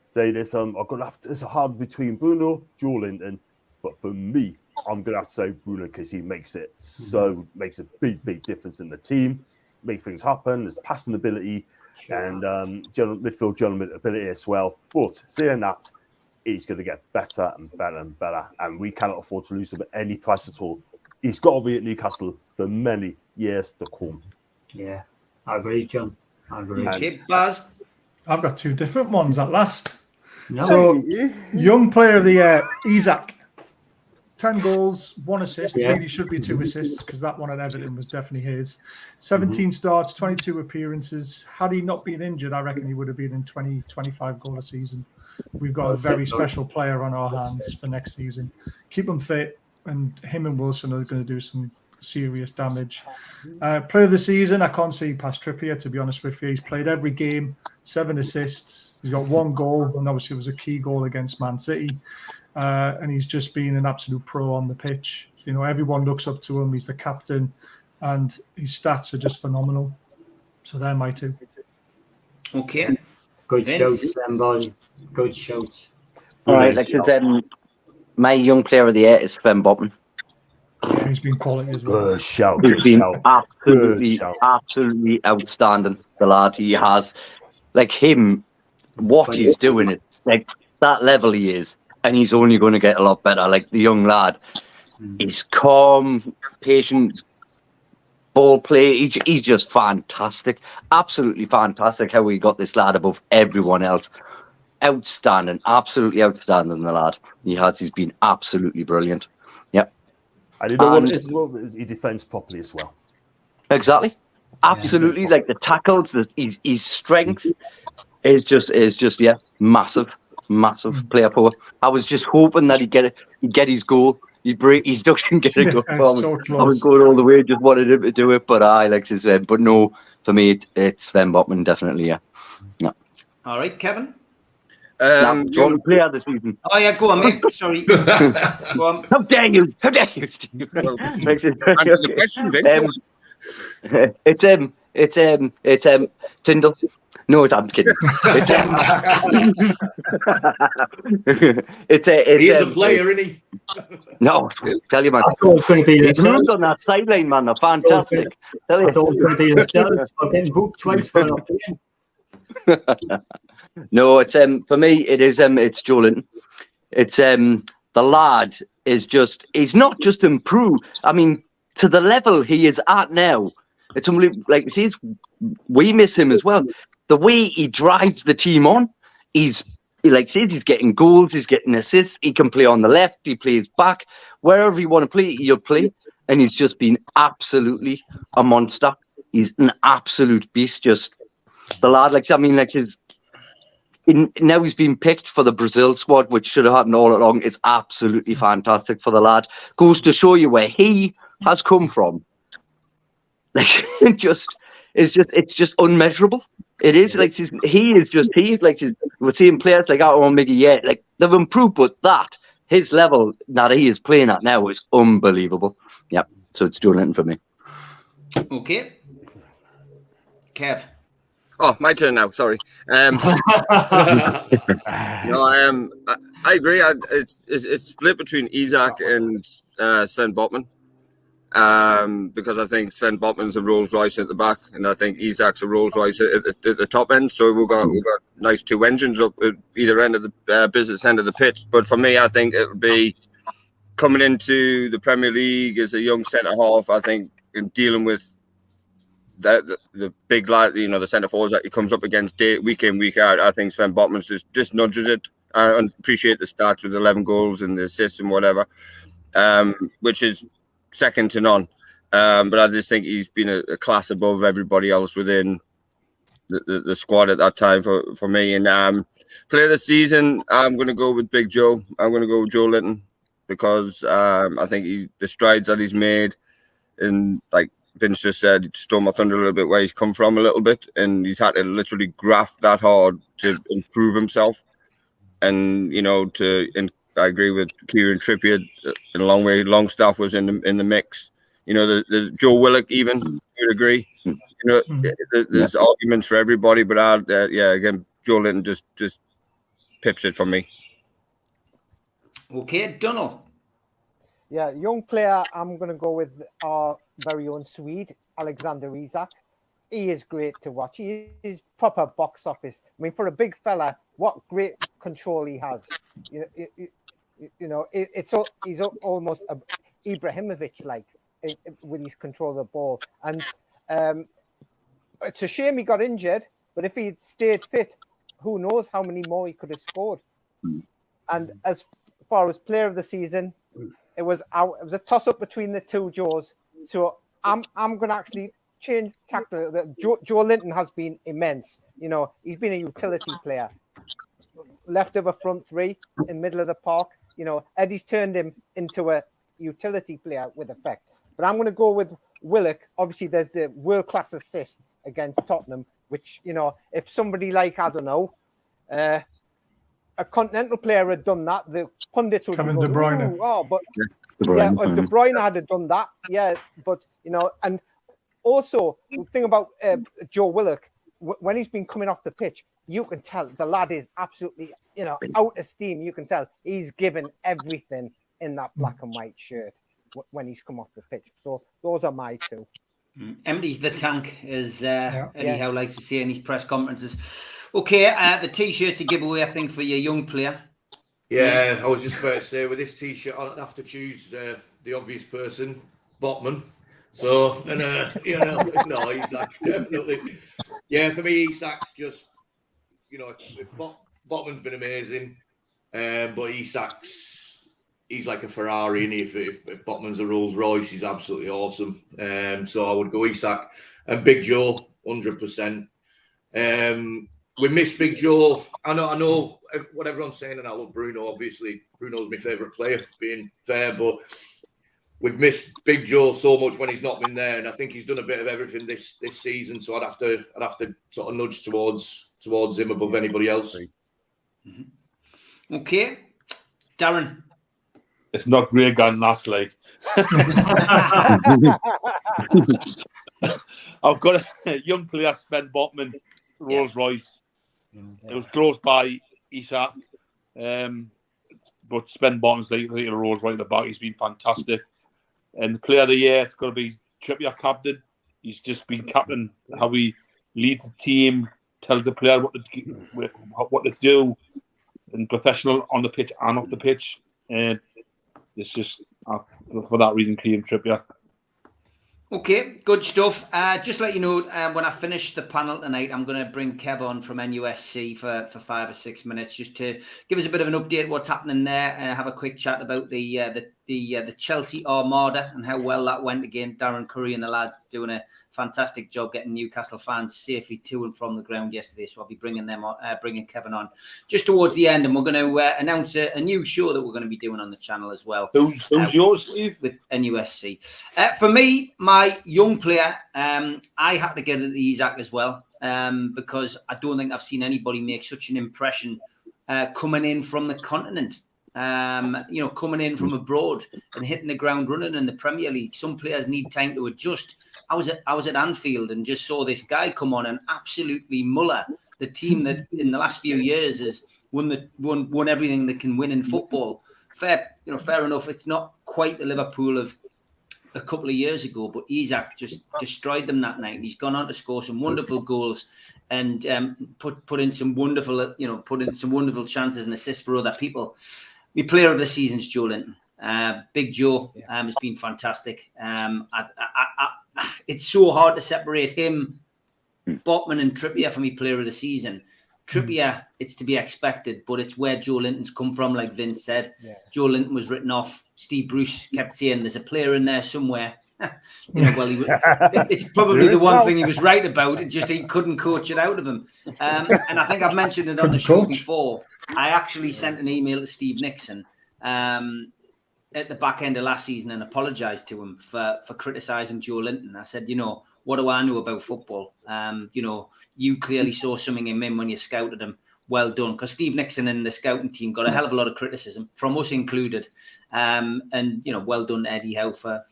say this. It's a hard between Bruno, Joe Linton. But for me, I'm going to have to say Bruno, because he makes a big difference in the team. Make things happen. There's passing ability and midfield general ability as well. But saying that, he's going to get better and better and better. And we cannot afford to lose him at any price at all. He's got to be at Newcastle for many years to come. Yeah, I agree, John. I agree. Okay, Baz? I've got 2 different ones at last. No. So, young player of the year, Isak. 10 goals, 1 assist. Yeah. Really should be 2 assists because that one at Everton was definitely his. 17 starts, 22 appearances. Had he not been injured, I reckon he would have been in 20, 25 goal a season. We've got a very special player on our hands for next season. Keep him fit, and him and Wilson are going to do some serious damage. Player of the season, I can't see past Trippier, to be honest with you. He's played every game, 7 assists. He's got 1 goal, and obviously it was a key goal against Man City. And he's just been an absolute pro on the pitch. You know, everyone looks up to him. He's the captain, and his stats are just phenomenal. So they're my 2. Okay. Good Vince? shouts, Boy. Good shouts. All right, like my young player of the year is Sven Botman. Yeah, he's been quality as well. Good shout. He's Good been shout. absolutely outstanding. The lad, he has, like him, what he's doing it like that level he is, and he's only going to get a lot better. Like the young lad, he's calm, patient, ball play. He's just fantastic, absolutely fantastic. How we got this lad above everyone else. Outstanding, absolutely outstanding. The lad he's been absolutely brilliant. Yep. And you know what it is as well? He defends properly as well. Exactly. Absolutely. Yeah. Like the tackles, his strength is just massive player power. I was just hoping that he'd get his goal. He'd break his duck and get a goal. So I was going all the way, just wanted him to do it, but but no, for me it's Sven Botman, definitely, yeah. All right, Kevin. John, player of the season. Oh yeah, go on, mate. Sorry. Go on. How dare you, Steve? Well, answer the question, Vince. It's Tyndall. No, I'm kidding. He is a player, isn't he? No, tell you, man. I thought it was going to be The moves on that sideline, man, are fantastic. I thought it was going to be themselves. I'm getting booked twice for an opinion. No, it's for me it's Joe Linton. It's the lad he's not just improved. I mean, to the level he is at now, it's unbelievable. Like, see, we miss him as well. The way he drives the team on, he's getting goals, he's getting assists. He can play on the left, he plays back, wherever you want to play, he'll play. And he's just been absolutely a monster. He's an absolute beast. Just the lad, now he's been picked for the Brazil squad, which should have happened all along. It's absolutely fantastic for the lad. Goes to show you where he has come from. Like, it's just unmeasurable. It is like we're seeing players like Miggy, like they've improved, but his level that he is playing at now is unbelievable. Yeah, so it's Joe Linton for me. Okay, Kev. Oh, my turn now. Sorry. I agree. It's split between Isak and Sven Botman. Because I think Sven Botman's a Rolls Royce at the back, and I think Isak's a Rolls Royce at the top end. So we've got nice 2 engines up at either end of the business end of the pitch. But for me, I think it would be coming into the Premier League as a young centre half. I think in dealing with the big lad, the centre forwards that he comes up against week in, week out, I think Sven Botman's just nudges it. I appreciate the stats with 11 goals and the assists and whatever, which is second to none. But I just think he's been a class above everybody else within the squad at that time for me. And player of the season, I'm going to go with Big Joe. I'm going to go with Joe Linton because I think the strides that he's made, and like Vince just said, he stole my thunder a little bit where he's come from a little bit, and he's had to literally graft that hard to improve himself. And I agree with Kieran Trippier in a long way. Longstaff was in the mix. There's Joe Willock even. Would agree. There's arguments for everybody, but again, Joe Linton just pips it for me. Okay, Donald. Yeah, young player. I'm going to go with our very own Swede, Alexander Isak. He is great to watch. He is proper box office. I mean, for a big fella, what great control he has. He's almost Ibrahimovic like with his control of the ball. And it's a shame he got injured, but if he'd stayed fit, who knows how many more he could have scored. And as far as player of the season, it was a toss up between the two Joes. So I'm going to actually change tactic. Joe Linton has been immense. You know, he's been a utility player. Left of a front three in middle of the park. You know, Eddie's turned him into a utility player with effect. But I'm going to go with Willock. Obviously, there's the world-class assist against Tottenham, which, you know, if somebody like, I don't know, a continental player had done that, the pundits would Kevin go, De Bruyne. "Ooh, oh, but De Bruyne. yeah, if De Bruyne had done that, yeah, but, you know, and also the thing about Joe Willock, when he's been coming off the pitch, you can tell the lad is absolutely, you know, out of steam. You can tell he's given everything in that black and white shirt when he's come off the pitch. So those are my two. Empties the tank, as Eddie Howe likes to say in his press conferences. Okay, the T-shirt to give away, I think, for your young player. Yeah, I was just about to say, with this T-shirt, I'd have to choose the obvious person, Botman. So, and you know, no, Isak, definitely. Yeah, for me, Isak's just, you know, Botman's been amazing, but Isak's, he's like a Ferrari, and if Botman's a Rolls Royce, he's absolutely awesome. So I would go Isak and Big Joe, 100%. We miss Big Joe. I know what everyone's saying, and I love Bruno. Obviously, Bruno's my favourite player, being fair, but we've missed Big Joe so much when he's not been there, and I think he's done a bit of everything this season. So I'd have to sort of nudge towards him above anybody else. Mm-hmm. Okay, Darren. It's not great going last leg. I've got a young player, Sven Botman, Rolls Royce. It was close by Isak, but Sven Botman's like a Rolls right at the back. He's been fantastic. And the player of the year, it's got to be Trippier, captain. He's just been captain. How he leads the team, tells the player what to do, and professional on the pitch and off the pitch. And it's just for that reason, Kieran Trippier. Okay, good stuff. Just let you know, when I finish the panel tonight, I'm going to bring Kev on from NUFC for 5 or 6 minutes, just to give us a bit of an update what's happening there, have a quick chat about the Chelsea Armada and how well that went again. Darren Curry and the lads doing a fantastic job getting Newcastle fans safely to and from the ground yesterday. So I'll be bringing Kevin on just towards the end, and we're going to announce a new show that we're going to be doing on the channel as well. Who's yours, Steve? With NUSC. For me, my young player, I had to get it to Isak as well, because I don't think I've seen anybody make such an impression coming in from the continent. Coming in from abroad and hitting the ground running in the Premier League. Some players need time to adjust. I was at Anfield and just saw this guy come on and absolutely muller the team that in the last few years has won everything that can win in football. Fair enough. It's not quite the Liverpool of a couple of years ago, but Isak just destroyed them that night. He's gone on to score some wonderful goals and put in some wonderful chances and assists for other people. My player of the season is Joe Linton. Big Joe has been fantastic. It's so hard to separate him, Botman and Trippier for me player of the season. Trippier, it's to be expected, but it's where Joe Linton's come from, like Vince said. Yeah. Joe Linton was written off. Steve Bruce kept saying there's a player in there somewhere. It's probably the one thing he was right about. It just he couldn't coach it out of him. And I think I've mentioned it on the show before. I actually sent an email to Steve Nixon at the back end of last season and apologised to him for criticising Joe Linton. I said, what do I know about football? You clearly saw something in him when you scouted him. Well done. Because Steve Nixon and the scouting team got a hell of a lot of criticism, from us included. And well done, Eddie Howe, for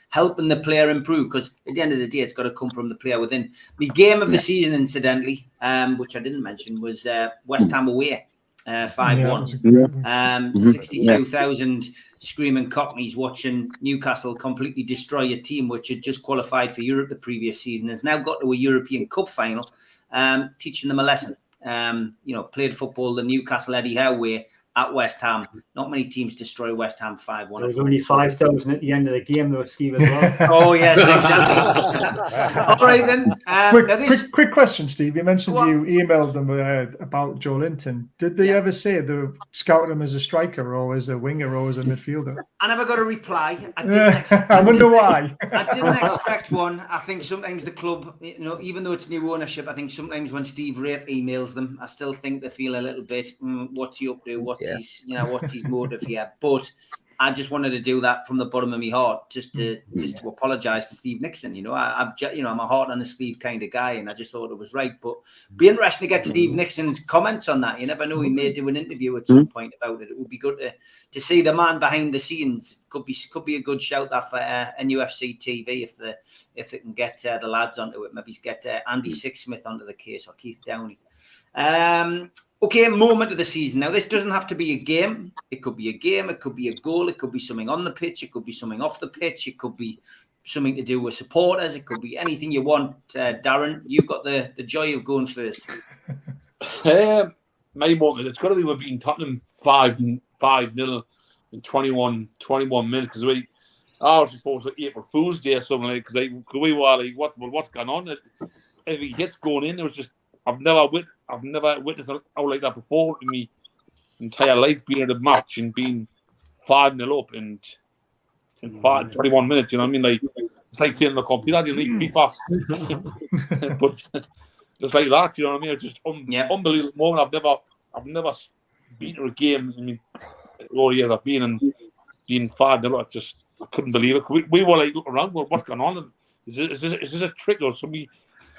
helping the player improve. Because at the end of the day, it's got to come from the player within. The game of the season, incidentally, which I didn't mention, was West Ham away, 5-1. 62,000 screaming Cockneys watching Newcastle completely destroy a team which had just qualified for Europe the previous season, has now got to a European Cup final, teaching them a lesson. Played football the Newcastle Eddie Howe way, at West Ham. Not many teams destroy West Ham 5-1. There was only 5,000 at the end of the game, though, Steve, as well. Oh, yes, exactly. All right, then. Quick question, Steve. You mentioned you emailed them about Joe Linton. Did they ever say they scouted him as a striker or as a winger or as a midfielder? I never got a reply. I wonder why. I didn't expect one. I think sometimes the club, even though it's new ownership, I think sometimes when Steve Wraith emails them, I still think they feel a little bit, what's he up to? What's his motive here? But I just wanted to do that from the bottom of my heart, just to apologise to Steve Nixon. I'm a heart on the sleeve kind of guy, and I just thought it was right. But be interesting to get Steve Nixon's comments on that. You never know; he may do an interview at some point about it. It would be good to see the man behind the scenes. Could be a good shout that for NUFC TV if they can get the lads onto it. Maybe get Andy Sixsmith onto the case or Keith Downey. Okay, moment of the season. Now, this doesn't have to be a game. It could be a game. It could be a goal. It could be something on the pitch. It could be something off the pitch. It could be something to do with supporters. It could be anything you want. Darren, you've got the joy of going first. My moment, it's got to be we're beating Tottenham 5-0 in 21 minutes because I was supposed to April Fool's Day or something like because we were like, what's going on? Every hits going in, it was just I've never witnessed out like that before in my entire life, being at a match and being 5-0 up in 21 minutes. You know what I mean? Like it's like playing on the computer, you need FIFA, but it's like that. You know what I mean? It's just unbelievable moment. I've never been to a game. I mean, all the years I've been and being 5-0, I couldn't believe it. We were like looking around, what's going on? Is this a trick or something?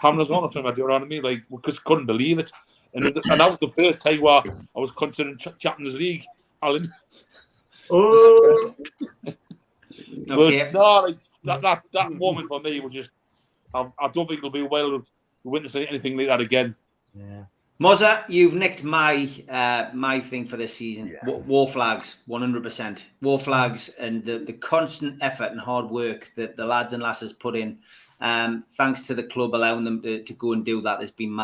Having us on or something, you know what I mean? Like, we just couldn't believe it. And that was the first time where I was considering Champions League, Alan. Oh. Okay. No, like, that moment for me was just, I don't think it'll be well witnessing anything like that again. Yeah. Mozza, you've nicked my thing for this season. Yeah. War flags, 100%. War flags and the constant effort and hard work that the lads and lasses put in. Thanks to the club allowing them to go and do that has been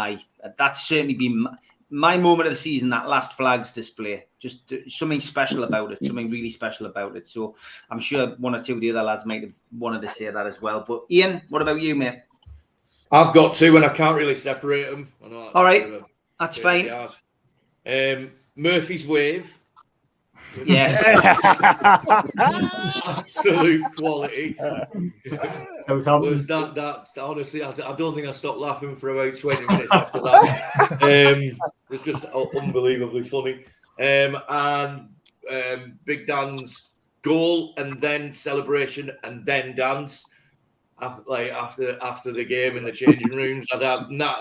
that's certainly been my moment of the season, that last flags display. Just something special about it, something really special about it. So I'm sure one or two of the other lads might have wanted to say that as well. But Ian, what about you, mate? I've got two and I can't really separate them. I know all right, that's fine. Murphy's Wave. Yes. Absolute quality. Was that honestly, I don't think I stopped laughing for about 20 minutes after that. It's just unbelievably funny. And Big Dan's goal and then celebration and then dance. After the game in the changing rooms,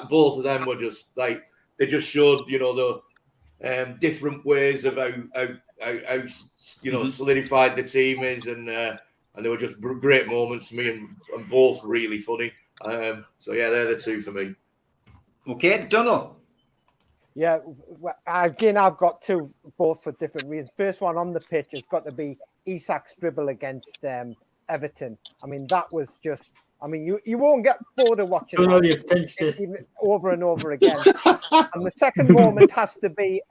both of them were just like they just showed the different ways of how solidified the team is, and they were just great moments for me, and both really funny. So yeah, they're the two for me. Okay, Donald. Yeah, again, I've got two, both for different reasons. First one on the pitch has got to be Isak's dribble against Everton. I mean, that was just. I mean, you won't get bored of watching it over and over again. And the second moment has to be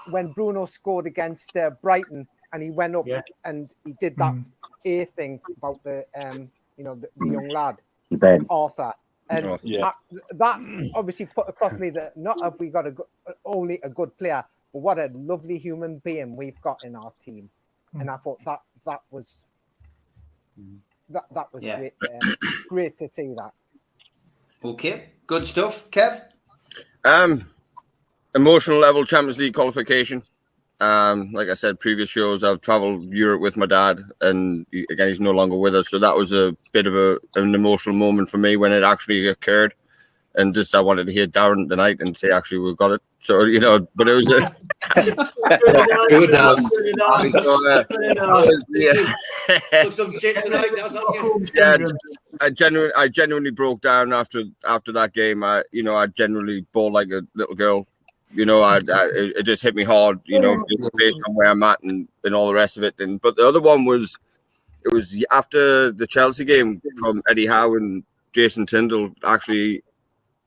when Bruno scored against Brighton, and he went up and he did that thing about the young lad Arthur, and that obviously put across me that not have we got only a good player, but what a lovely human being we've got in our team. And I thought that was. That was great. Great to see that. Okay, good stuff, Kev. Emotional level Champions League qualification. Like I said, previous shows I've travelled Europe with my dad, and again he's no longer with us, so that was a bit of an emotional moment for me when it actually occurred. And just I wanted to hear Darren tonight and say, actually, we've got it. So, but it was some shit tonight. I genuinely broke down after that game. I genuinely bawled like a little girl. It just hit me hard. Based on where I'm at and all the rest of it. But the other one was after the Chelsea game from Eddie Howe and Jason Tyndall actually.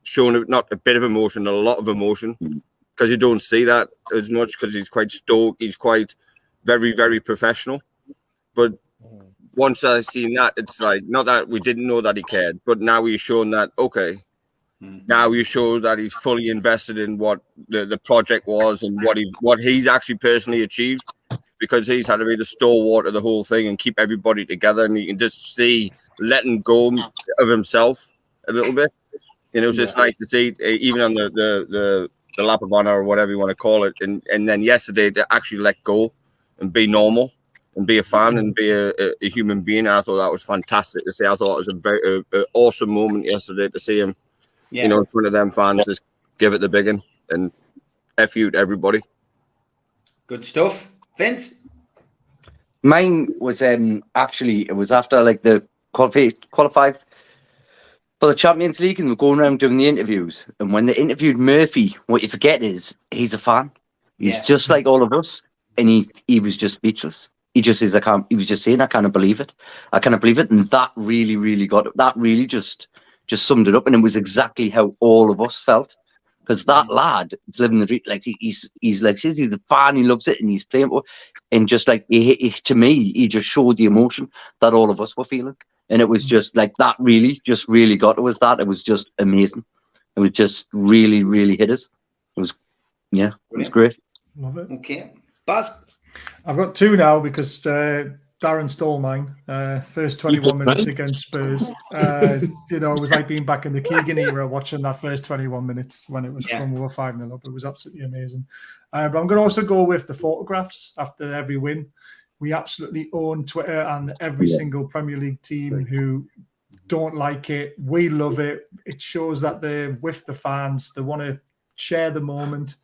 Shown not a bit of emotion, a lot of emotion. because you don't see that as much because he's quite stoic. He's quite very, very professional. But once I seen that, it's like, not that we didn't know that he cared, but now he's shown that, okay, now you show that he's fully invested in what the project was and what he's actually personally achieved, because he's had to be the stalwart of the whole thing and keep everybody together. And you can just see letting go of himself a little bit. And it was just nice to see, even on the lap of honor or whatever you want to call it. And then yesterday to actually let go and be normal and be a fan and be a human being. I thought that was fantastic to see. I thought it was a very awesome moment yesterday to see him, in front of them fans, just give it the big one and F you to everybody. Good stuff. Vince? Mine was actually, it was after like the qualified for the Champions League, and we're going around doing the interviews. And when they interviewed Murphy, what you forget is he's a fan. He's just like all of us, and he was just speechless. He just is. He was just saying, "I can't believe it. I can't believe it." And that really, really got it. That really just summed it up, and it was exactly how all of us felt. Because that lad is living the dream. Like he's like says he's a fan. He loves it, and he's playing. And just like to me, he just showed the emotion that all of us were feeling. And it was just like that. Really got to us. That it was just amazing. It was just really, really hit us. It was, it was great. Love it. Okay, Baz. I've got two now because Darren stole mine. First 21 minutes against Spurs. It was like being back in the Keegan era, watching that first 21 minutes when it was when we were 5-0 up. It was absolutely amazing. But I'm going to also go with the photographs after every win. We absolutely own Twitter and every single Premier League team who don't like it. We love it. It shows that they're with the fans. They want to share the moment.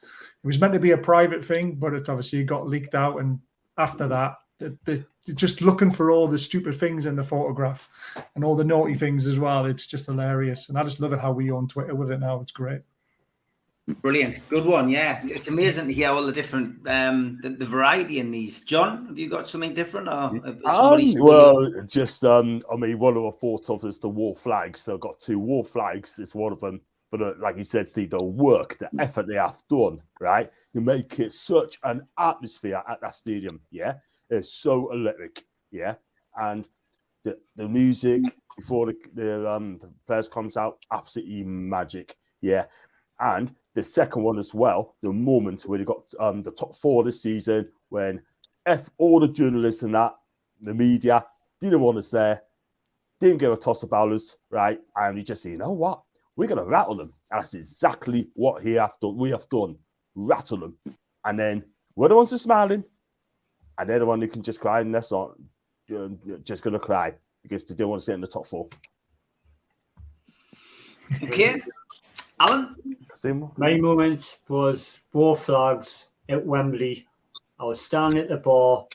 It was meant to be a private thing, but it obviously got leaked out. And after that, they're just looking for all the stupid things in the photograph and all the naughty things as well. It's just hilarious. And I just love it how we own Twitter with it now. It's great. Brilliant. Good one. Yeah. It's amazing to hear all the different, the variety in these. John, have you got something different? Or just, one of the thoughts of is the war flags. So I've got 2 war flags. It's one of them for the, like you said, Steve, the work, the effort they have done, right? You make it such an atmosphere at that stadium. Yeah. It's so electric. Yeah. And the music before the players comes out, absolutely magic. Yeah. And the second one as well, the moment where they got the top 4 this season, when all the journalists and that, the media, didn't want us there, didn't give a toss about us, right? And you just say, you know what? We're going to rattle them. And that's exactly what we have done. Rattle them. And then we're the ones who are smiling. And they're the one who can just cry, and that's not just going to cry because they don't want to get in the top 4. Okay. Alan? My moment was war flags at Wembley. I was standing at the bar,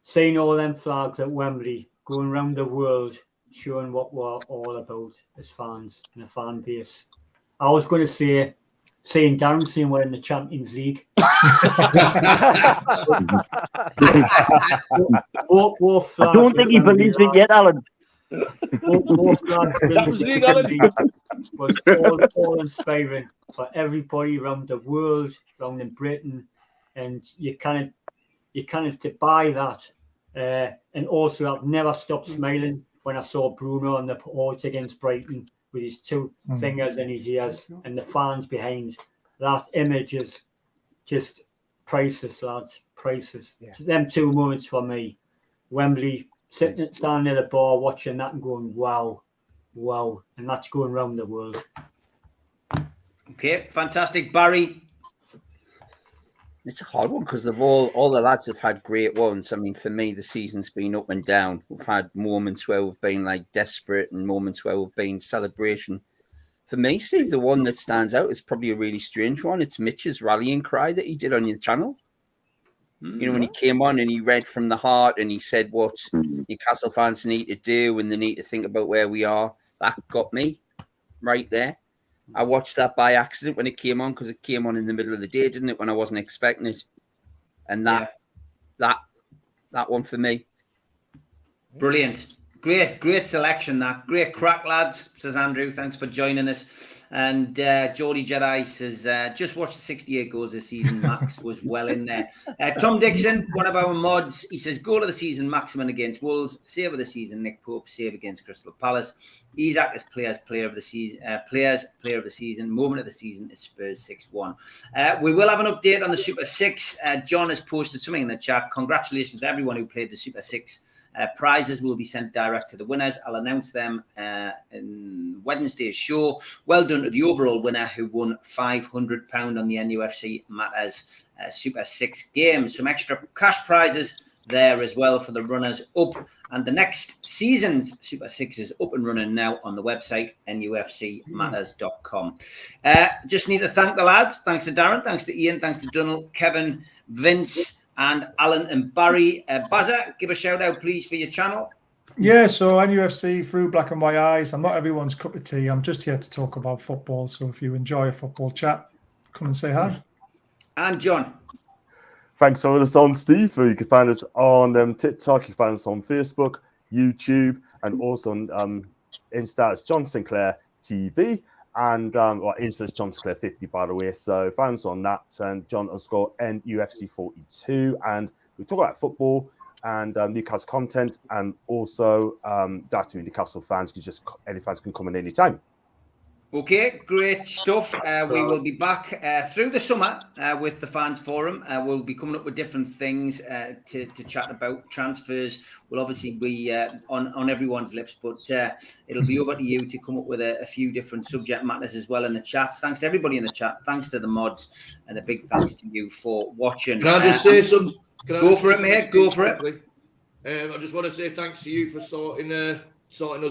seeing all them flags at Wembley, going around the world, showing what we're all about as fans and a fan base. I was going to say, seeing Darren we're in the Champions League. War flags. I don't think he believes it yet, Alan. War flags was all inspiring for everybody around the world, around in Britain, and you kind of to buy that. And also, I've never stopped smiling when I saw Bruno on the porch against Brighton with his 2 fingers in his ears and the fans behind. That image is just priceless, lads. Priceless. Yeah. Them 2 moments for me. Wembley, standing at the bar, watching that and going, wow. And that's going around the world. Okay, fantastic. Barry? It's a hard one because all the lads have had great ones. I mean, for me, the season's been up and down. We've had moments where we've been like desperate and moments where we've been celebration. For me, Steve, the one that stands out is probably a really strange one. It's Mitch's rallying cry that he did on your channel. When he came on and he read from the heart and he said what Newcastle fans need to do and they need to think about where we are. That got me right there. I watched that by accident when it came on because it came on in the middle of the day, didn't it? When I wasn't expecting it. And that one for me. Brilliant. Great selection. That great crack, lads. Says Andrew. Thanks for joining us. And Geordie Jedi says, just watched the 68 goals this season. Max was well in there. Tom Dixon, one of our mods, he says, goal of the season, Maximin against Wolves. Save of the season, Nick Pope. Save against Crystal Palace. Isaac is player of the season. Player of the season. Moment of the season is Spurs 6-1. We will have an update on the Super 6. John has posted something in the chat. Congratulations to everyone who played the Super 6. Prizes will be sent direct to the winners. I'll announce them in Wednesday's show. Well done to the overall winner who won £500 on the NUFC Matters Super 6 game. Some extra cash prizes there as well for the runners up. And the next season's Super 6 is up and running now on the website, nufcmatters.com. Just need to thank the lads. Thanks to Darren, thanks to Ian, thanks to Donald, Kevin, Vince, and Alan and Barry. Bazza, give a shout out, please, for your channel. Yeah, so NUFC through Black and White Eyes. I'm not everyone's cup of tea. I'm just here to talk about football. So if you enjoy a football chat, come and say hi. And John. Thanks for having us on, Steve. You can find us on TikTok. You can find us on Facebook, YouTube, and also on Insta. It's John Sinclair TV. And Insta is John Sinclair 50, by the way. So find us on that and John_NUFC 42. And we talk about football and Newcastle content, and also data Newcastle fans. Any fans can come in any time. Okay, great stuff. We will be back through the summer with the Fans Forum. We'll be coming up with different things to chat about. Transfers will obviously be on everyone's lips, but it'll be over to you to come up with a few different subject matters as well in the chat. Thanks to everybody in the chat. Thanks to the mods, and a big thanks to you for watching. Can I just say some? Go for it, mate. Go for it. I just want to say thanks to you for sorting us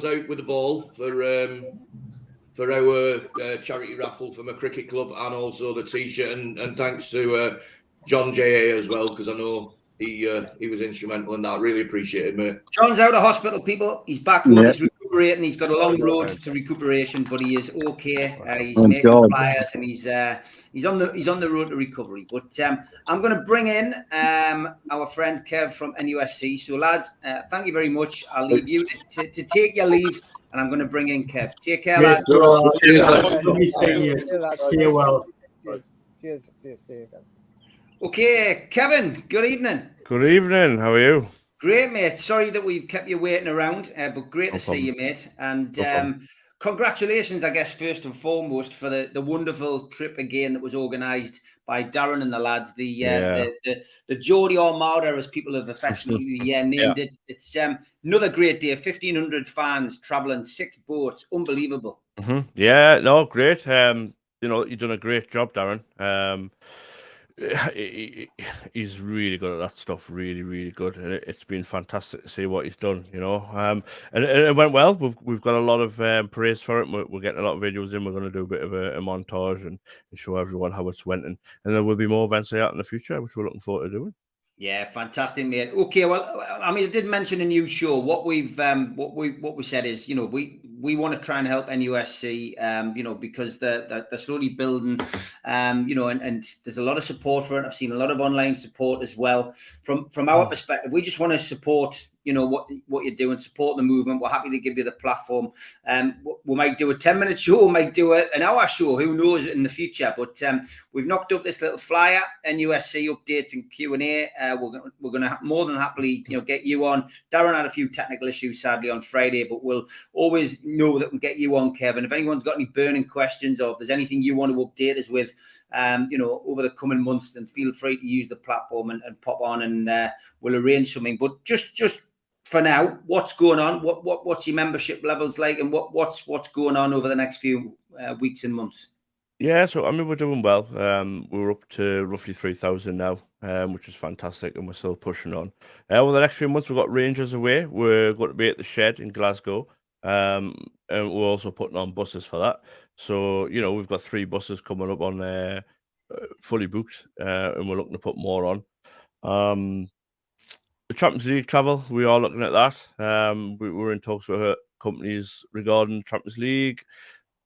out with the ball for our charity raffle for my cricket club, and also the T-shirt, and thanks to John J.A. as well, because I know he was instrumental in that. Really appreciate it, mate. John's out of hospital, people. He's back home. He's recuperating. He's got a long road to recuperation, but he is okay. He's making flyers, and he's on the road to recovery. But I'm going to bring in our friend Kev from NUSC. So, lads, thank you very much. I'll leave you to take your leave. And I'm going to bring in Kev. Take care, lads. Stay well. Cheers. See you again. Okay, Kevin, good evening. Good evening. How are you? Great, mate. Sorry that we've kept you waiting around, but great to see you, mate. And congratulations, I guess, first and foremost, for the wonderful trip again that was organised by Darren and the lads. The Geordie Armada, as people have affectionately named it. It's another great day. 1,500 fans travelling, 6 boats. Unbelievable. Mm-hmm. Yeah, no, great. You've done a great job, Darren. He's really good at that stuff. Really, really good. And it's been fantastic to see what he's done. And it went well. We've got a lot of praise for it. We're getting a lot of videos in. We're going to do a bit of a montage and show everyone how it's went. And there will be more events out in the future, which we're looking forward to doing. Yeah, fantastic, mate. Okay, well, I mean, I did mention a new show. What we said is, we want to try and help NUSC, because they're slowly building, and there's a lot of support for it. I've seen a lot of online support as well. From our perspective, we just want to support, what you're doing, support the movement. We're happy to give you the platform. We might do a 10-minute show, we might do an hour show, who knows in the future. But we've knocked up this little flyer, NUSC updates and Q&A. We're going to more than happily, get you on. Darren had a few technical issues, sadly, on Friday, but we'll always know that we can get you on, Kevin. If anyone's got any burning questions, or if there's anything you want to update us with, over the coming months, then feel free to use the platform and pop on, and we'll arrange something. But just for now, what's going on? What's your membership levels like, and what's going on over the next few weeks and months? Yeah, so I mean, we're doing well. We're up to roughly 3,000 now, which is fantastic, and we're still pushing on. Over the next few months, we've got Rangers away. We're going to be at the Shed in Glasgow, and we're also putting on buses for that. So, we've got 3 buses coming up on fully booked, and we're looking to put more on. The Champions League travel, we are looking at that. We're in talks with companies regarding Champions League.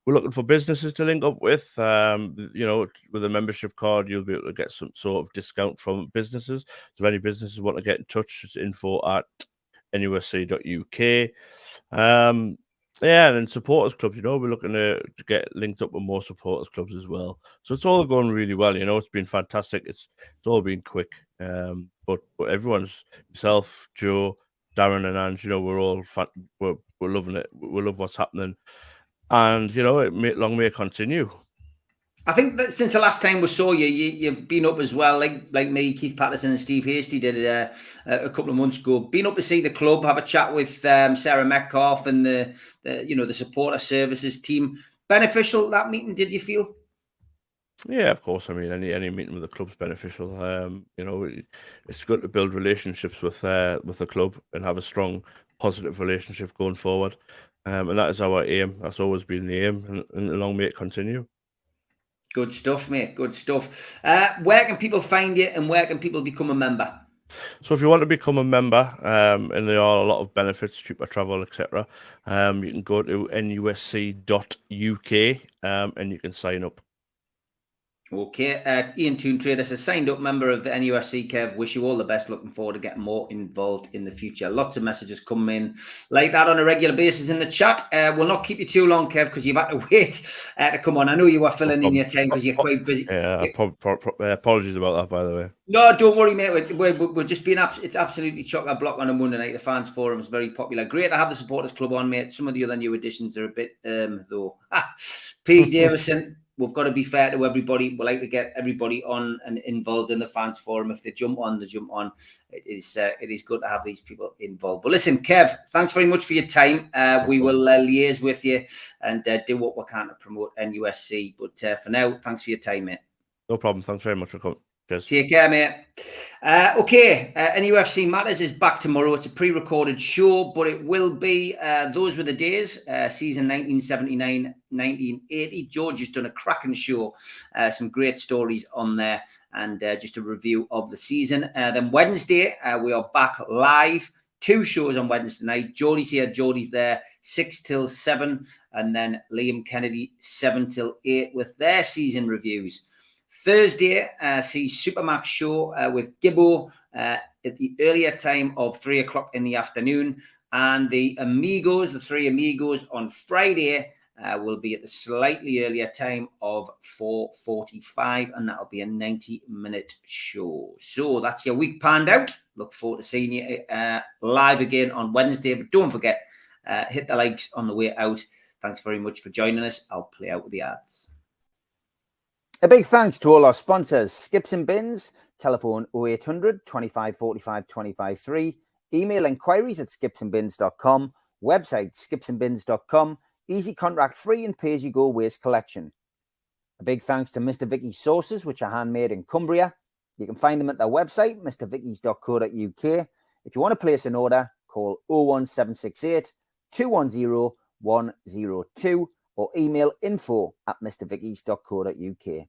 We're looking for businesses to link up with. With a membership card, you'll be able to get some sort of discount from businesses. So if any businesses want to get in touch, it's NUFC.uk. Yeah, and then supporters clubs, you know, we're looking to get linked up with more supporters clubs as well. So it's all going really well, you know, it's been fantastic. It's all been quick. But everyone's, myself, Joe, Darren and Ange, you know, we're loving it. We love what's happening. And, you know, long may it continue. I think that since the last time we saw you, you've been up as well, like me, Keith Patterson and Steve Hasty did a couple of months ago. Been up to see the club, have a chat with Sarah Metcalf and the supporter services team. Beneficial, that meeting, did you feel? Yeah, of course. I mean, any meeting with the club's beneficial. You know, it's good to build relationships with the club and have a strong, positive relationship going forward. And that is our aim. That's always been the aim, and long may it continue. Good stuff, mate. Good stuff. Where can people find you, and where can people become a member? So if you want to become a member, and there are a lot of benefits, cheaper travel, etc., you can go to nusc.uk and you can sign up. Okay, Ian Toon Traders, a signed up member of the NUFC, Kev. Wish you all the best. Looking forward to getting more involved in the future. Lots of messages coming in like that on a regular basis in the chat. We'll not keep you too long, Kev, because you've had to wait to come on. I know you were filling in your time because you're quite busy. Yeah, apologies about that, by the way. No, don't worry, mate. We're just being it's absolutely chock-a-block on a Monday night. The fans forum is very popular. Great to have the supporters club on, mate. Some of the other new additions are a bit though. P. Davison. We've got to be fair to everybody. We like to get everybody on and involved in the fans forum. If they jump on, they jump on. It is good to have these people involved. But listen, Kev, thanks very much for your time. We will liaise with you and do what we can to promote NUSC. But for now, thanks for your time, mate. No problem. Thanks very much for coming. Cheers. Take care, mate. Okay, NUFC Matters is back tomorrow. It's a pre-recorded show, but it will be, those were the days, season 1979, 1980. George has done a cracking show, some great stories on there, and just a review of the season. Then Wednesday, we are back live. 2 shows on Wednesday night. Jodie's here, Jodie's there, 6 till 7, and then Liam Kennedy, 7 till 8 with their season reviews. Thursday, see Supermax show with Gibbo at the earlier time of 3 o'clock in the afternoon. And the Amigos, the 3 Amigos on Friday will be at the slightly earlier time of 4:45, and that'll be a 90-minute show. So that's your week panned out. Look forward to seeing you live again on Wednesday. But don't forget, hit the likes on the way out. Thanks very much for joining us. I'll play out with the ads. A big thanks to all our sponsors, Skips and Bins, telephone 0800 25 45 25 3, email inquiries at skipsandbins.com, website skipsandbins.com, easy contract free and pay-as-you-go waste collection. A big thanks to Mr. Vicky's sauces, which are handmade in Cumbria. You can find them at their website, mrvickys.co.uk. If you want to place an order, call 01768 210 102 or email info@mrvickys.co.uk.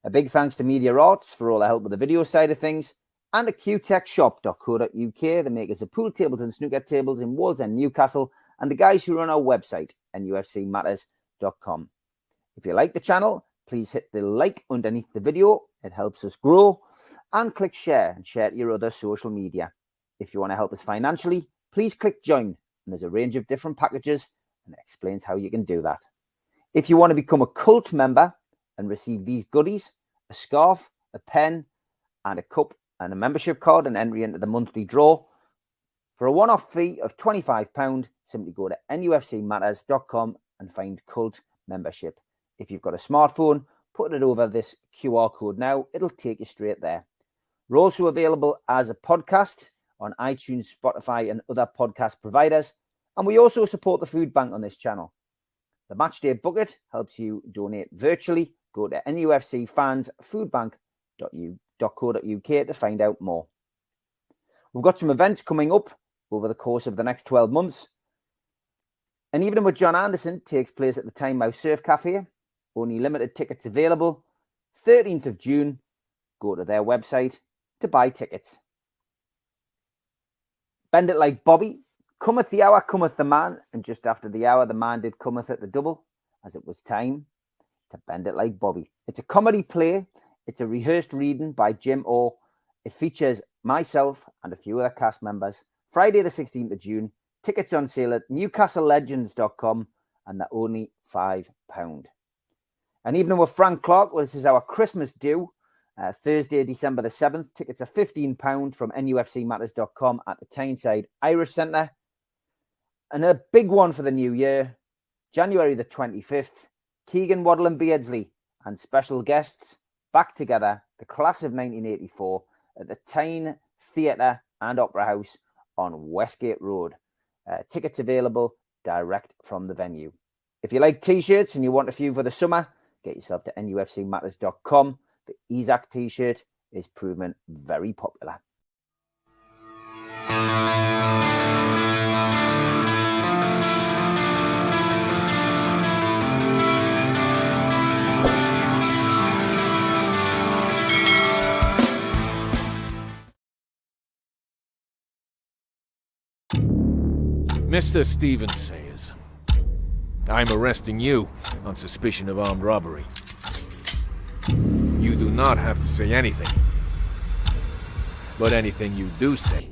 A big thanks to Media Arts for all the help with the video side of things, and at qtechshop.co.uk, the makers of pool tables and snooker tables in Wallsend, Newcastle, and the guys who run our website, nufcmatters.com. If you like the channel, please hit the like underneath the video. It helps us grow. And click share and share to your other social media. If you want to help us financially, please click join. And there's a range of different packages, and it explains how you can do that. If you want to become a cult member and receive these goodies, a scarf, a pen, and a cup, and a membership card, and entry into the monthly draw, for a one-off fee of £25, simply go to nufcmatters.com and find cult membership. If you've got a smartphone, put it over this QR code now. It'll take you straight there. We're also available as a podcast on iTunes, Spotify, and other podcast providers. And we also support the food bank on this channel. The Matchday Bucket helps you donate virtually. Go to nufcfansfoodbank.co.uk to find out more. We've got some events coming up over the course of the next 12 months. An evening with John Anderson takes place at the Tynemouth Surf Cafe. Only limited tickets available. 13th of June. Go to their website to buy tickets. Bend it like Bobby. Cometh the hour, cometh the man, and just after the hour, the man did cometh at the double, as it was time to bend it like Bobby. It's a comedy play. It's a rehearsed reading by Jim Orr. It features myself and a few other cast members Friday the 16th of June. Tickets on sale at newcastlelegends.com, and they're only £5. And evening with Frank Clark, well, this is our Christmas due. Thursday, December the 7th. Tickets are £15 from nufcmatters.com at the Tyneside Irish Centre. And a big one for the new year, January the 25th. Keegan, Waddle and Beardsley and special guests back together, the class of 1984, at the Tyne Theatre and Opera House on Westgate Road. Tickets available direct from the venue. If you like t-shirts and you want a few for the summer, get yourself to nufcmatters.com. The Isaac t-shirt is proven very popular. Mr. Stevens Sayers, I'm arresting you on suspicion of armed robbery. You do not have to say anything. But anything you do say